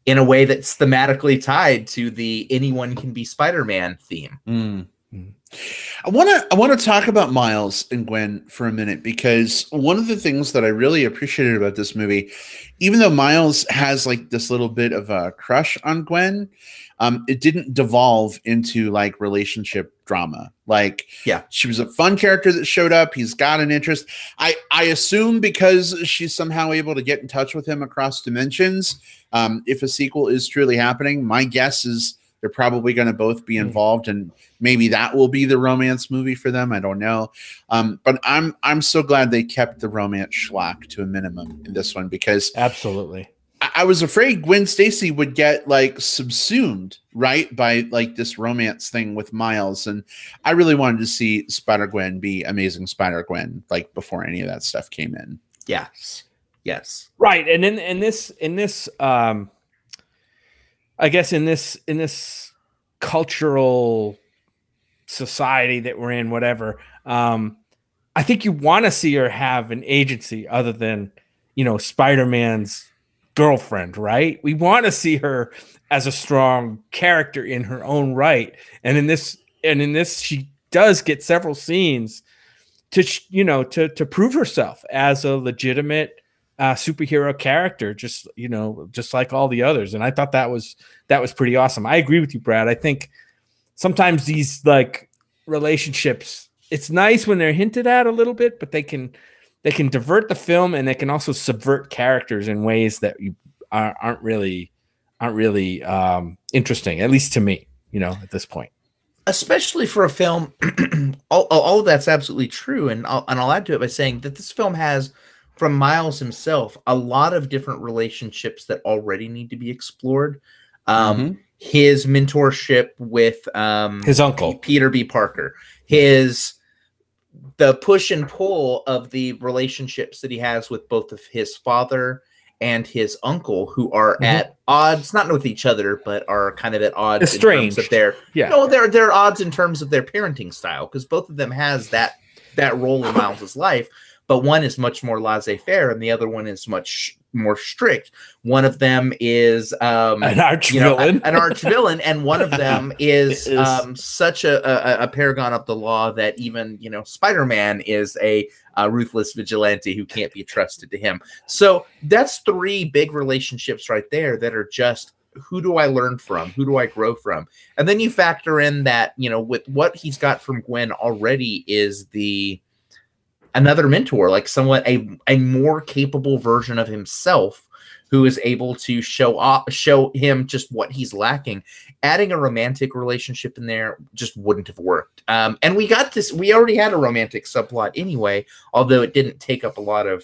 In a way that's thematically tied to the anyone can be Spider-Man theme. I want to talk about Miles and Gwen for a minute, because one of the things that I really appreciated about this movie, even though Miles has like this little bit of a crush on Gwen, it didn't devolve into like relationship drama. Like, yeah, she was a fun character that showed up. He's got an interest. I assume because she's somehow able to get in touch with him across dimensions. If a sequel is truly happening, my guess is they're probably going to both be involved, and maybe that will be the romance movie for them. I don't know. But I'm so glad they kept the romance schlock to a minimum in this one, because absolutely. I was afraid Gwen Stacy would get like subsumed, right, by like this romance thing with Miles, and I really wanted to see Spider-Gwen be Amazing Spider-Gwen like before any of that stuff came in. Yes. Right. And in this I guess in this cultural society that we're in, whatever, I think you want to see her have an agency other than, you know, Spider-Man's girlfriend, right? We want to see her as a strong character in her own right. And in this, she does get several scenes to prove herself as a legitimate superhero character, just like all the others. And I thought that was pretty awesome. I agree with you, Brad. I think sometimes these like relationships, it's nice when they're hinted at a little bit, but they can divert the film, and they can also subvert characters in ways that aren't really interesting, at least to me, at this point. Especially for a film, all of that's absolutely true, and I'll add to it by saying that this film has, from Miles himself, a lot of different relationships that already need to be explored. His mentorship with his uncle, Peter B. Parker, the push and pull of the relationships that he has with both of his father and his uncle, who are at odds, not with each other, but are kind of at odds Estranged. in terms of their, they're odds in terms of their parenting style, because both of them has that role in Miles's life, but one is much more laissez-faire and the other one is much more strict. One of them is an arch villain, and one of them is such a paragon of the law that even Spider-Man is a ruthless vigilante who can't be trusted to him. So that's three big relationships right there that are just, who do I learn from? Who do I grow from? And then you factor in that, with what he's got from Gwen already is another mentor, like somewhat a more capable version of himself, who is able to show him just what he's lacking. Adding a romantic relationship in there just wouldn't have worked. And we already had a romantic subplot anyway, although it didn't take up a lot of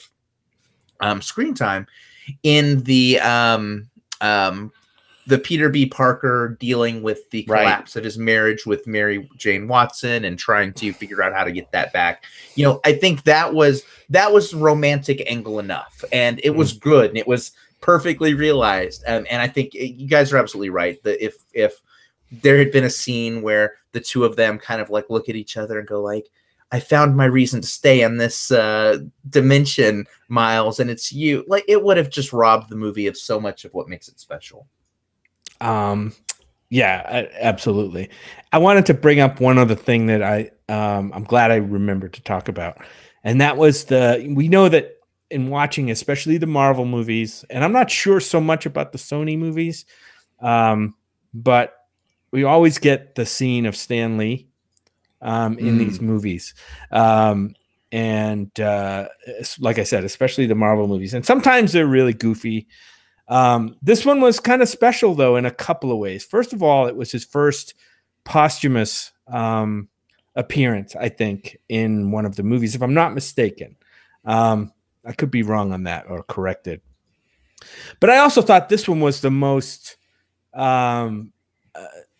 screen time in the Peter B. Parker dealing with the collapse of his marriage with Mary Jane Watson and trying to figure out how to get that back. I think that was romantic angle enough, and it was good, and it was perfectly realized. And I think you guys are absolutely right that if there had been a scene where the two of them kind of like look at each other and go like, I found my reason to stay in this dimension, Miles, and it's you. Like, it would have just robbed the movie of so much of what makes it special. Yeah, absolutely. I wanted to bring up one other thing that I'm glad I remembered to talk about, and that was we know that in watching, especially the Marvel movies, and I'm not sure so much about the Sony movies, but we always get the scene of Stan Lee in these movies. And like I said, especially the Marvel movies, and sometimes they're really goofy. This one was kind of special, though, in a couple of ways. First of all, it was his first posthumous appearance, I think, in one of the movies, if I'm not mistaken. I could be wrong on that or corrected. But I also thought this one was the most, I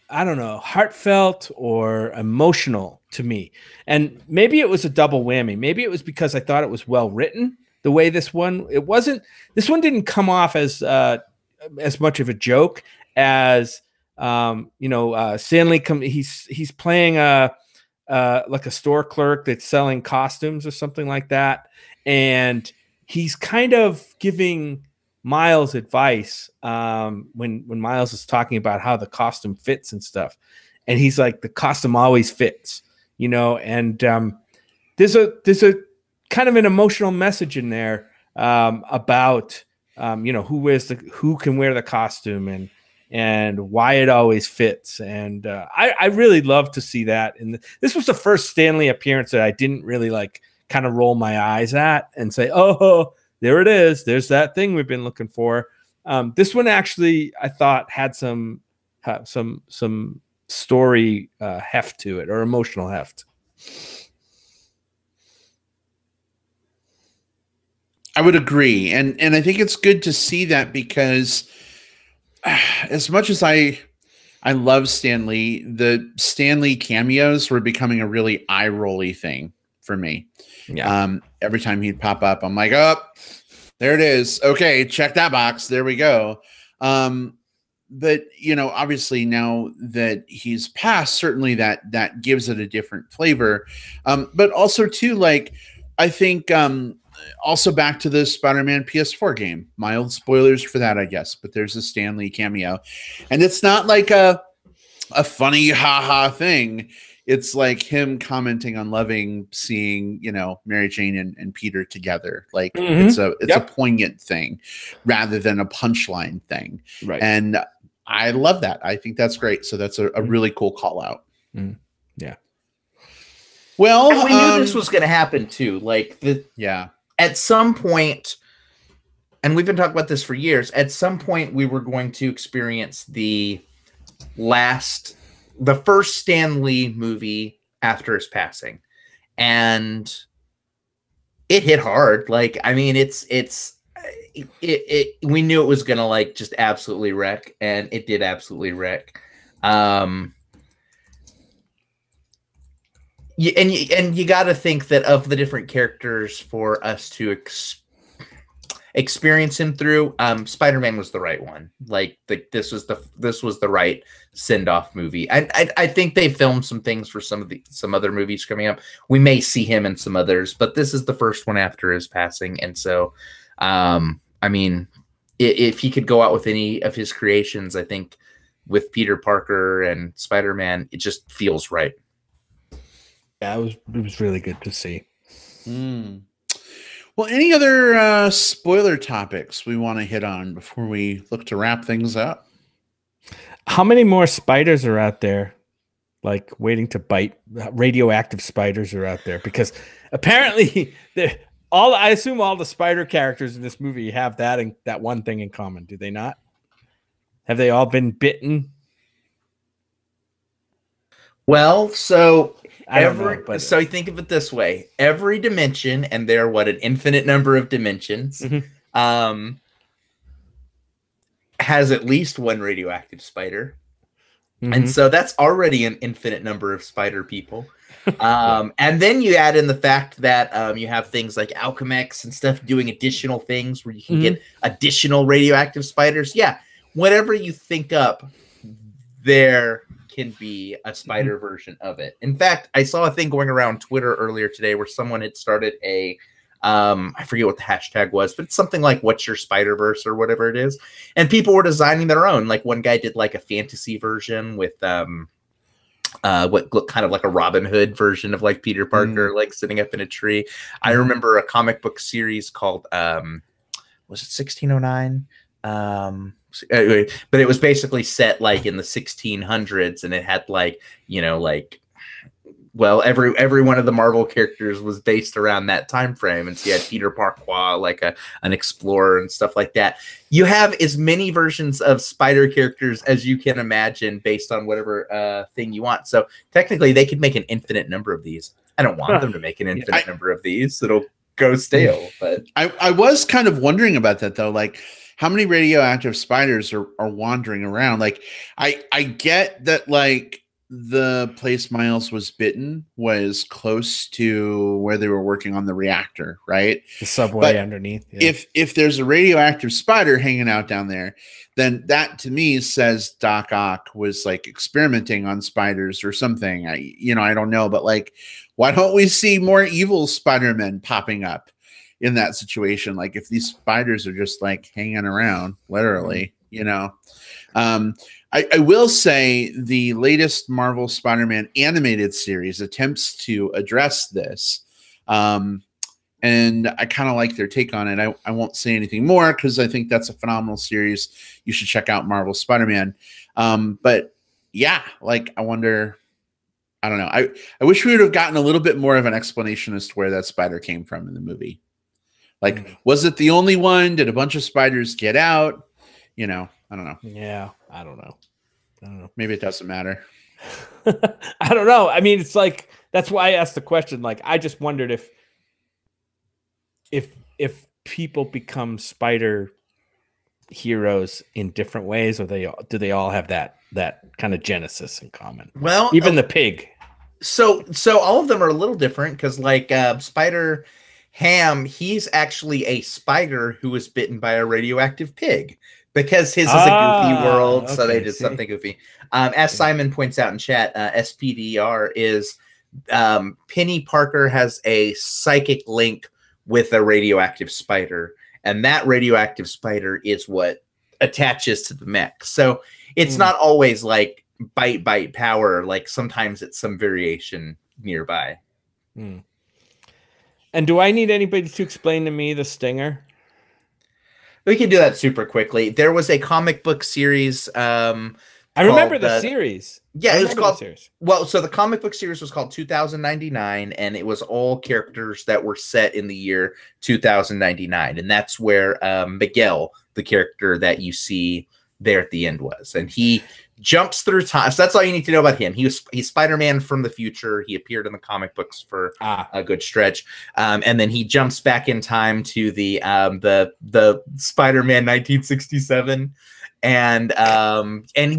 don't know, heartfelt or emotional to me. And maybe it was a double whammy. Maybe it was because I thought it was well written. The way this one didn't come off as much of a joke as Stanley. He's playing like a store clerk that's selling costumes or something like that, and he's kind of giving Miles advice when Miles is talking about how the costume fits and stuff, and he's like, the costume always fits, and there's a kind of an emotional message in there about who can wear the costume and why it always fits, and I really love to see that. And this was the first Stanley appearance that I didn't really like kind of roll my eyes at and say, oh, there it is, there's that thing we've been looking for. This one actually, I thought, had some story heft to it, or emotional heft. I would agree. And I think it's good to see that, because as much as I love Stan Lee, the Stan Lee cameos were becoming a really eye-rolly thing for me. Yeah. Every time he'd pop up, I'm like, oh, there it is. Okay, check that box. There we go. But obviously now that he's passed, certainly that gives it a different flavor. But also too, like, I think also back to the Spider-Man PS4 game, mild spoilers for that, I guess, but there's a Stan Lee cameo, and it's not like a funny haha thing. It's like him commenting on loving seeing, Mary Jane and Peter together. Like, it's a poignant thing rather than a punchline thing. Right. And I love that. I think that's great. So that's a really cool call out. Yeah. Well, and we knew this was going to happen too. Like, at some point, and we've been talking about this for years, at some point we were going to experience the first Stan Lee movie after his passing, and it hit hard. Like, I mean, we knew it was gonna, like, just absolutely wreck, and it did absolutely wreck. And you got to think that of the different characters for us to experience him through, Spider-Man was the right one. Like, this was the right send-off movie. I think they filmed some things for some other movies coming up. We may see him in some others, but this is the first one after his passing, and so I mean, if he could go out with any of his creations, I think with Peter Parker and Spider-Man, it just feels right. Yeah, it was really good to see. Well, any other spoiler topics we want to hit on before we look to wrap things up? How many more spiders are out there, like, waiting to bite? Radioactive spiders are out there, because apparently I assume all the spider characters in this movie have that one thing in common. Do they not? Have they all been bitten? Well, so so you think of it this way: every dimension, and there are an infinite number of dimensions, has at least one radioactive spider, and so that's already an infinite number of spider people. And then you add in the fact that you have things like Alchemex and stuff doing additional things where you can get additional radioactive spiders. Yeah, whatever you think up, there can be a spider version of it. In fact, I saw a thing going around Twitter earlier today where someone had started a I forget what the hashtag was, but it's something like "What's your Spider-Verse" or whatever it is, and people were designing their own. Like one guy did like a fantasy version with what looked kind of like a Robin Hood version of like Peter Parker like sitting up in a tree. I remember a comic book series called was it 1609? But it was basically set like in the 1600s, and it had like, you know, like, well, every one of the Marvel characters was based around that time frame, and so you had Peter Parker, like an explorer and stuff like that. You have as many versions of spider characters as you can imagine based on whatever thing you want. So technically, they could make an infinite number of these. I don't want them to make an infinite number of these. It'll go stale. But I was kind of wondering about that though, like how many radioactive spiders are wandering around. Like I get that, like, the place Miles was bitten was close to where they were working on the reactor, right? The subway underneath. Yeah. If there's a radioactive spider hanging out down there, then that to me says Doc Ock was like experimenting on spiders or something. I don't know, but like, why don't we see more evil Spider-Men popping up in that situation? Like if these spiders are just like hanging around, literally, I will say the latest Marvel Spider-Man animated series attempts to address this. And I kind of like their take on it. I won't say anything more because I think that's a phenomenal series. You should check out Marvel Spider-Man. But yeah, like I wonder, I don't know. I wish we would have gotten a little bit more of an explanation as to where that spider came from in the movie. Like, was it the only one? Did a bunch of spiders get out? I don't know. Yeah, I don't know. Maybe it doesn't matter. I don't know. I mean, it's like, that's why I asked the question. Like, I just wondered if people become spider heroes in different ways, or do they all have that kind of genesis in common? Well, even the pig. So all of them are a little different because, like, Spider Ham, he's actually a spider who was bitten by a radioactive pig. Because his is a goofy world, so they did something goofy. As Simon points out in chat, SPDR is Penny Parker has a psychic link with a radioactive spider, and that radioactive spider is what attaches to the mech. So it's not always like bite power. Like sometimes it's some variation nearby. And do I need anybody to explain to me the stinger? We can do that super quickly. There was a comic book series. I remember the series. Yeah, it was called. Well, so the comic book series was called 2099, and it was all characters that were set in the year 2099, and that's where Miguel, the character that you see there at the end, was, and he jumps through time. So that's all you need to know about him. He's Spider-Man from the future. He appeared in the comic books for a good stretch, and then he jumps back in time to the Spider-Man 1967, and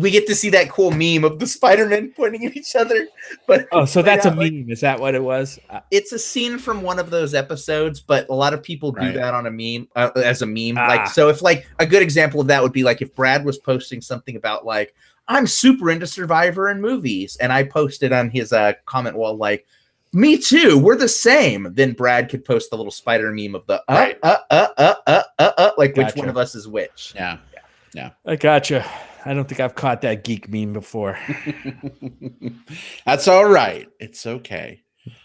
we get to see that cool meme of the Spider-Men pointing at each other. But so that's a meme. Is that what it was? It's a scene from one of those episodes, but a lot of people do that on a meme as a meme. Like, so if like a good example of that would be like if Brad was posting something about like, I'm super into Survivor and movies, and I posted on his comment wall like, me too, we're the same. Then Brad could post the little spider meme of the like which one of us is which. Yeah. I gotcha. I don't think I've caught that geek meme before. That's all right. It's okay.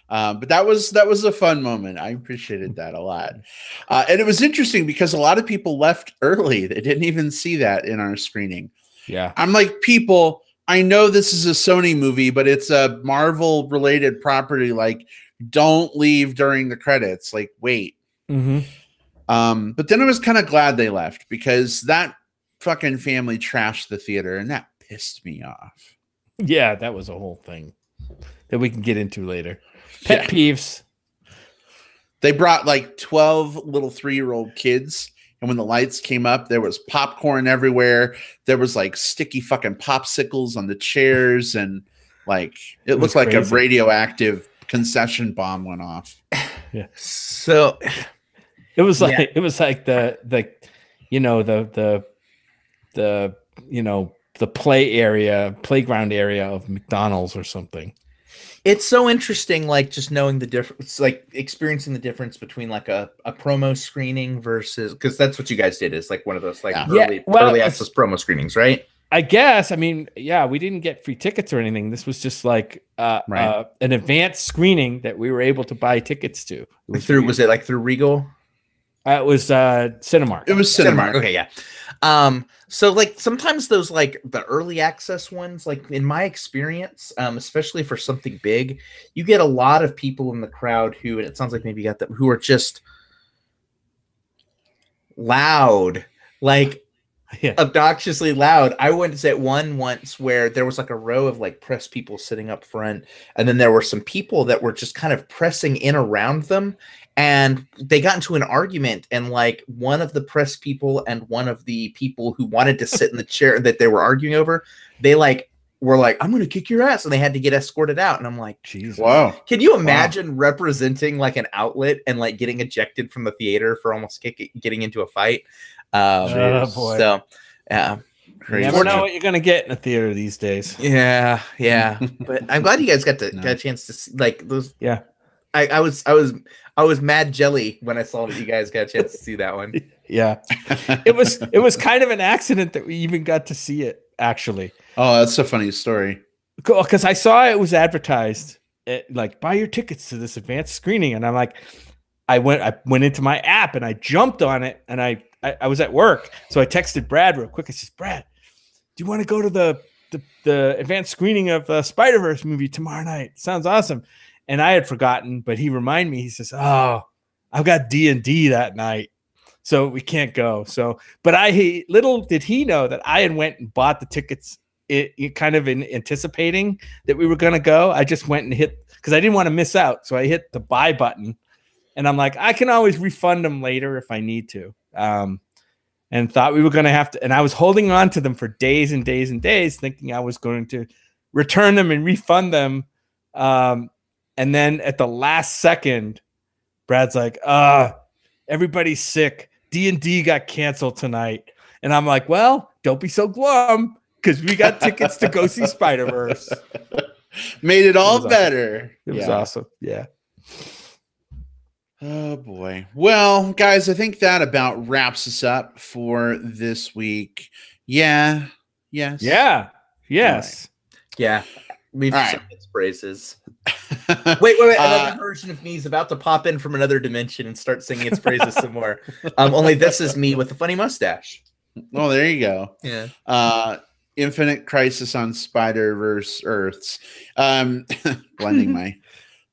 But that was a fun moment. I appreciated that a lot. And it was interesting because a lot of people left early. They didn't even see that in our screening. Yeah. I'm like, people, I know this is a Sony movie, but it's a Marvel related property. Like, don't leave during the credits. Like, wait. But then I was kind of glad they left because that fucking family trashed the theater, and that pissed me off. Yeah, that was a whole thing that we can get into later. Pet peeves. They brought like 12 little 3-year-old kids, and when the lights came up, there was popcorn everywhere. There was like sticky fucking popsicles on the chairs, and like it looked like a radioactive concession bomb went off. Yeah. So it was like the playground area of McDonald's or something. It's so interesting, like just knowing the difference, like experiencing the difference between like a promo screening versus, because that's what you guys did, is like one of those like early access promo screenings, right? I guess. I mean, yeah, we didn't get free tickets or anything. This was just like an advanced screening that we were able to buy tickets to. Was it like through Regal? It was Cinemark. It was Cinemark. Okay, yeah. So like sometimes those like the early access ones, like in my experience, especially for something big, you get a lot of people in the crowd who, and it sounds like maybe you got them, who are just loud, like obnoxiously loud. I went to one once where there was like a row of like press people sitting up front, and then there were some people that were just kind of pressing in around them. And they got into an argument, and like one of the press people and one of the people who wanted to sit in the chair that they were arguing over, they like were like, "I'm going to kick your ass," and they had to get escorted out. And I'm like, Jesus. Wow. Can you imagine representing like an outlet and like getting ejected from the theater for almost getting into a fight? Oh boy. So, yeah. You never know what you're going to get in a theater these days. Yeah. But I'm glad you guys got a chance to see, like those. Yeah. I was mad jelly when I saw that you guys got a chance to see that one. Yeah. It was kind of an accident that we even got to see it, actually. Oh, that's a funny story. Cool, because I saw it was advertised like buy your tickets to this advanced screening, and I'm like, I went into my app and I jumped on it, and I was at work, so I texted Brad real quick. I said, Brad, do you want to go to the advanced screening of the Spider-Verse movie tomorrow night? Sounds awesome. And I had forgotten, but he reminded me. He says, "Oh, I've got D&D that night, so we can't go." So, but little did he know that I had went and bought the tickets, kind of in anticipating that we were going to go. I just went and hit, because I didn't want to miss out, so I hit the buy button, and I'm like, I can always refund them later if I need to. And thought we were going to have to, and I was holding on to them for days and days and days, thinking I was going to return them and refund them. And then at the last second, Brad's like, everybody's sick. D&D got canceled tonight. And I'm like, well, don't be so glum, because we got tickets to go see Spider-Verse. Made it all better. It was awesome. Yeah. Oh, boy. Well, guys, I think that about wraps us up for this week. Yeah. Yes. Yeah. Yes. Right. Yeah. We've sung its praises. Wait. Another version of me is about to pop in from another dimension and start singing its praises some more. Only this is me with a funny mustache. Oh, there you go. Yeah. Infinite Crisis on Spider-Verse Earths. Blending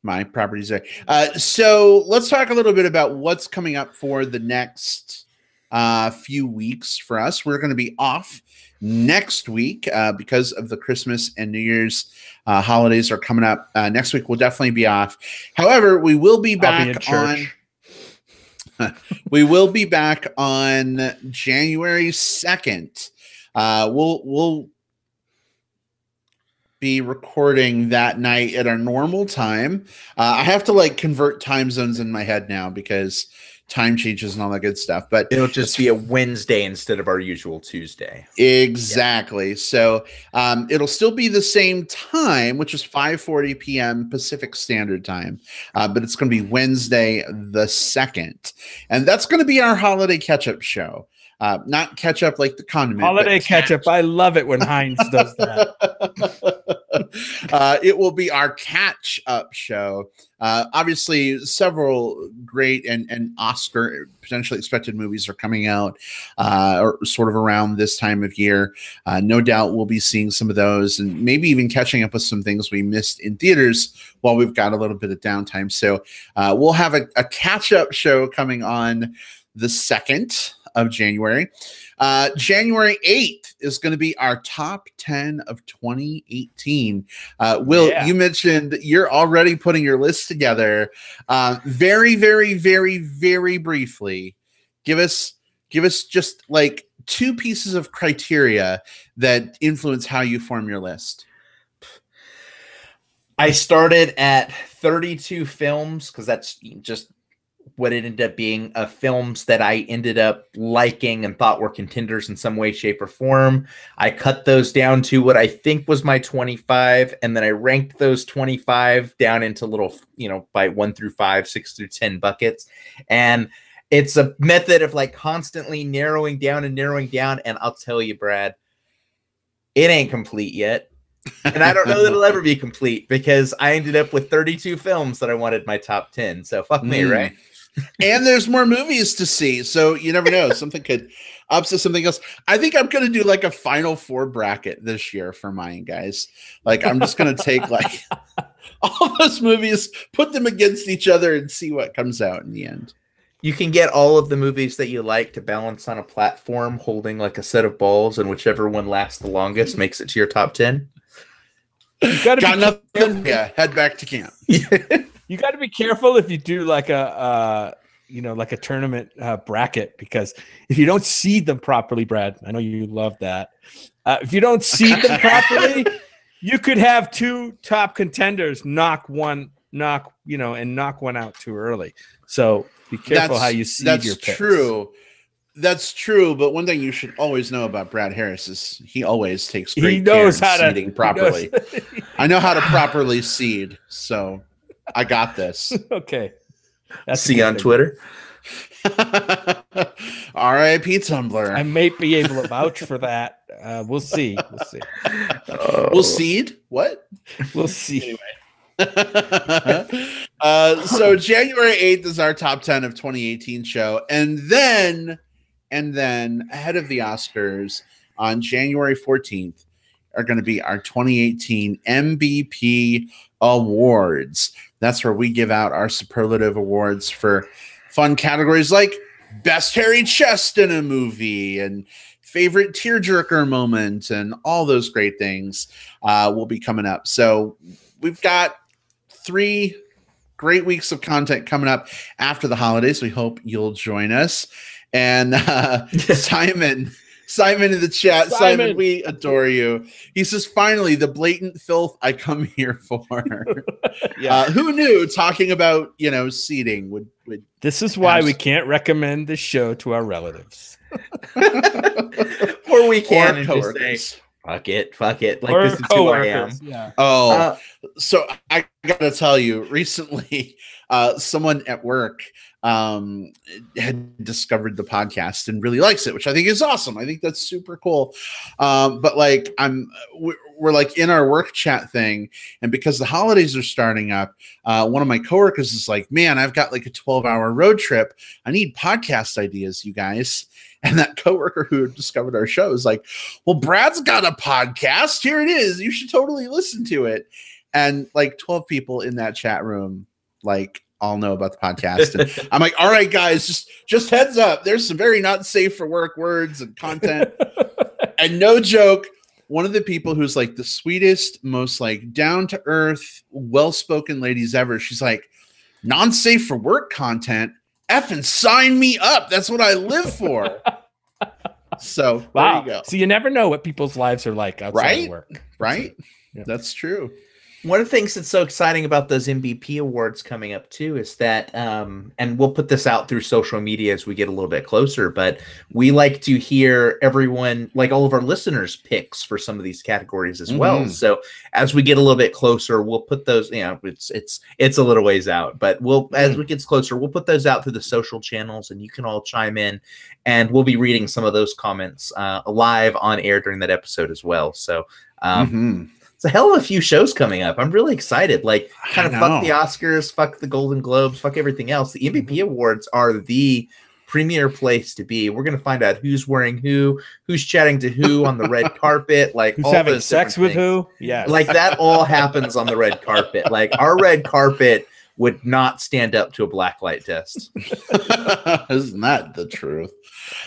my properties there. So let's talk a little bit about what's coming up for the next few weeks for us. We're going to be off next week because of the Christmas and New Year's holidays are coming up. Next week we'll definitely be off. However, we will be back we will be back on January 2nd. We'll be recording that night at our normal time. I have to like convert time zones in my head now because time changes and all that good stuff, but it'll just be a Wednesday instead of our usual Tuesday. Exactly. Yeah. So it'll still be the same time, which is 5:40 p.m. Pacific Standard Time, but it's going to be Wednesday the 2nd, and that's going to be our holiday catch-up show. Not catch up like the condiment. Holiday catch up. I love it when Heinz does that. It will be our catch up show. Obviously, several great and Oscar potentially expected movies are coming out or sort of around this time of year. No doubt we'll be seeing some of those and maybe even catching up with some things we missed in theaters while we've got a little bit of downtime. So we'll have a catch up show coming on the 2nd of January. January 8th is going to be our top 10 of 2018. Will, you mentioned you're already putting your list together. Very, very, very, very briefly, give us just like 2 pieces of criteria that influence how you form your list. I started at 32 films because that's just what it ended up being of films that I ended up liking and thought were contenders in some way, shape, or form. I cut those down to what I think was my 25, and then I ranked those 25 down into little, by 1 through 5, 6 through 10 buckets. And it's a method of like constantly narrowing down. And I'll tell you, Brad, it ain't complete yet. And I don't know that it'll ever be complete because I ended up with 32 films that I wanted my top 10. So fuck me, right? And there's more movies to see. So you never know. Something could upset something else. I think I'm going to do like a Final Four bracket this year for mine, guys. Like I'm just going to take like all those movies, put them against each other and see what comes out in the end. You can get all of the movies that you like to balance on a platform holding like a set of balls, and whichever one lasts the longest makes it to your top 10. You got nothing. Yeah, head back to camp. You got to be careful if you do like a tournament bracket, because if you don't seed them properly, Brad, I know you love that. If you don't seed them properly, you could have 2 top contenders knock one out too early. So be careful how you seed your picks. That's true, but one thing you should always know about Brad Harris is he always takes great care of seeding properly. I know how to properly seed, so I got this. Okay. See you on Twitter. R.I.P. Tumblr. I may be able to vouch for that. We'll see. We'll seed? What? We'll see. So January 8th is our top 10 of 2018 show. And then ahead of the Oscars on January 14th are going to be our 2018 MBP awards. That's where we give out our superlative awards for fun categories like best hairy chest in a movie and favorite tearjerker moment and all those great things will be coming up. So we've got 3 great weeks of content coming up after the holidays. We hope you'll join us. And Simon in the chat, Simon, we adore you. He says, finally, the blatant filth I come here for. Who knew talking about, seating would this is why we can't recommend this show to our relatives. Or we can and just say, fuck it. Like, this is who I am. Yeah. So I gotta tell you, recently, someone at work had discovered the podcast and really likes it, which I think is awesome. I think that's super cool. But like we're like in our work chat thing, and because the holidays are starting up, one of my coworkers is like, man, I've got like a 12-hour road trip. I need podcast ideas, you guys. And that coworker who discovered our show is like, well, Brad's got a podcast. Here it is. You should totally listen to it. And like 12 people in that chat room, like, all know about the podcast. And I'm like, all right, guys, just heads up. There's some very not safe for work words and content. And no joke, one of the people who's like the sweetest, most like down to earth, well-spoken ladies ever. She's like, non-safe for work content. Effing sign me up. That's what I live for. So wow. There you go. So you never know what people's lives are like outside of work. Right? Yeah. That's true. One of the things that's so exciting about those MBP awards coming up too is that, and we'll put this out through social media as we get a little bit closer, but we like to hear everyone, like all of our listeners' picks for some of these categories as well. So as we get a little bit closer, we'll put those, it's a little ways out, but as we get closer, we'll put those out through the social channels and you can all chime in and we'll be reading some of those comments live on air during that episode as well. So, it's a hell of a few shows coming up. I'm really excited. Like, kind of fuck the Oscars, fuck the Golden Globes, fuck everything else. The MVP awards are the premier place to be. We're going to find out who's wearing who's chatting to who on the red carpet, like who's all having sex with who. Yeah, like that all happens on the red carpet. Like our red carpet would not stand up to a blacklight test. Isn't that the truth?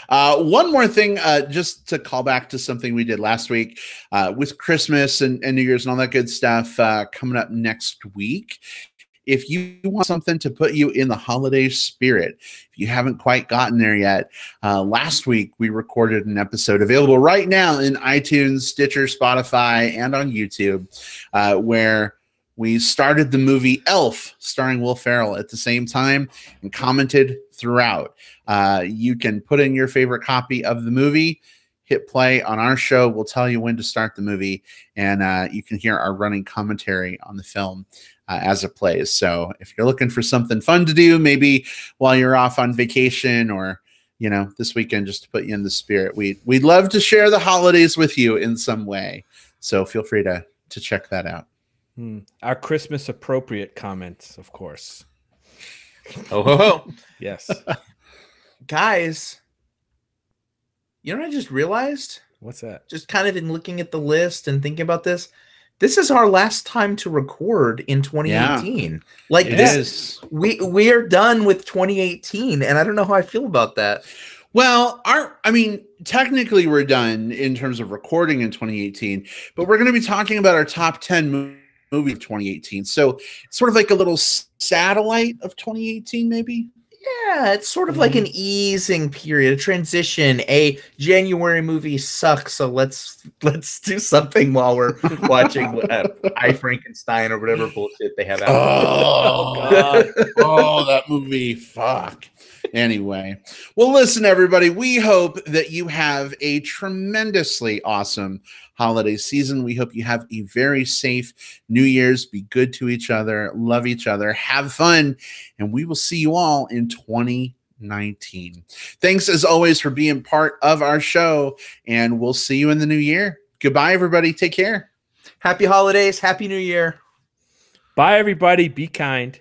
One more thing, just to call back to something we did last week with Christmas and New Year's and all that good stuff coming up next week. If you want something to put you in the holiday spirit, if you haven't quite gotten there yet, last week we recorded an episode available right now in iTunes, Stitcher, Spotify, and on YouTube, where we started the movie Elf, starring Will Ferrell, at the same time and commented throughout. You can put in your favorite copy of the movie, hit play on our show. We'll tell you when to start the movie, and you can hear our running commentary on the film as it plays. So if you're looking for something fun to do, maybe while you're off on vacation or this weekend, just to put you in the spirit, we'd love to share the holidays with you in some way. So feel free to check that out. Our Christmas appropriate comments, of course. Oh, yes. Guys, you know what I just realized? What's that? Just kind of in looking at the list and thinking about this. This is our last time to record in 2018. Yeah, like this, we are done with 2018, and I don't know how I feel about that. Well, technically we're done in terms of recording in 2018, but we're going to be talking about our top 10 movies of 2018. So it's sort of like a little satellite of 2018, maybe. Yeah, it's sort of like an easing period, a transition. A January movie sucks, so let's do something while we're watching I, Frankenstein or whatever bullshit they have out. Oh God! Oh, that movie! Fuck. Anyway, well, listen, everybody. We hope that you have a tremendously awesome holiday season. We hope you have a very safe New Year's. Be good to each other, love each other, have fun, and we will see you all in 2019. Thanks as always for being part of our show, and we'll see you in the new year. Goodbye, everybody. Take care. Happy holidays. Happy New Year. Bye, everybody. Be kind.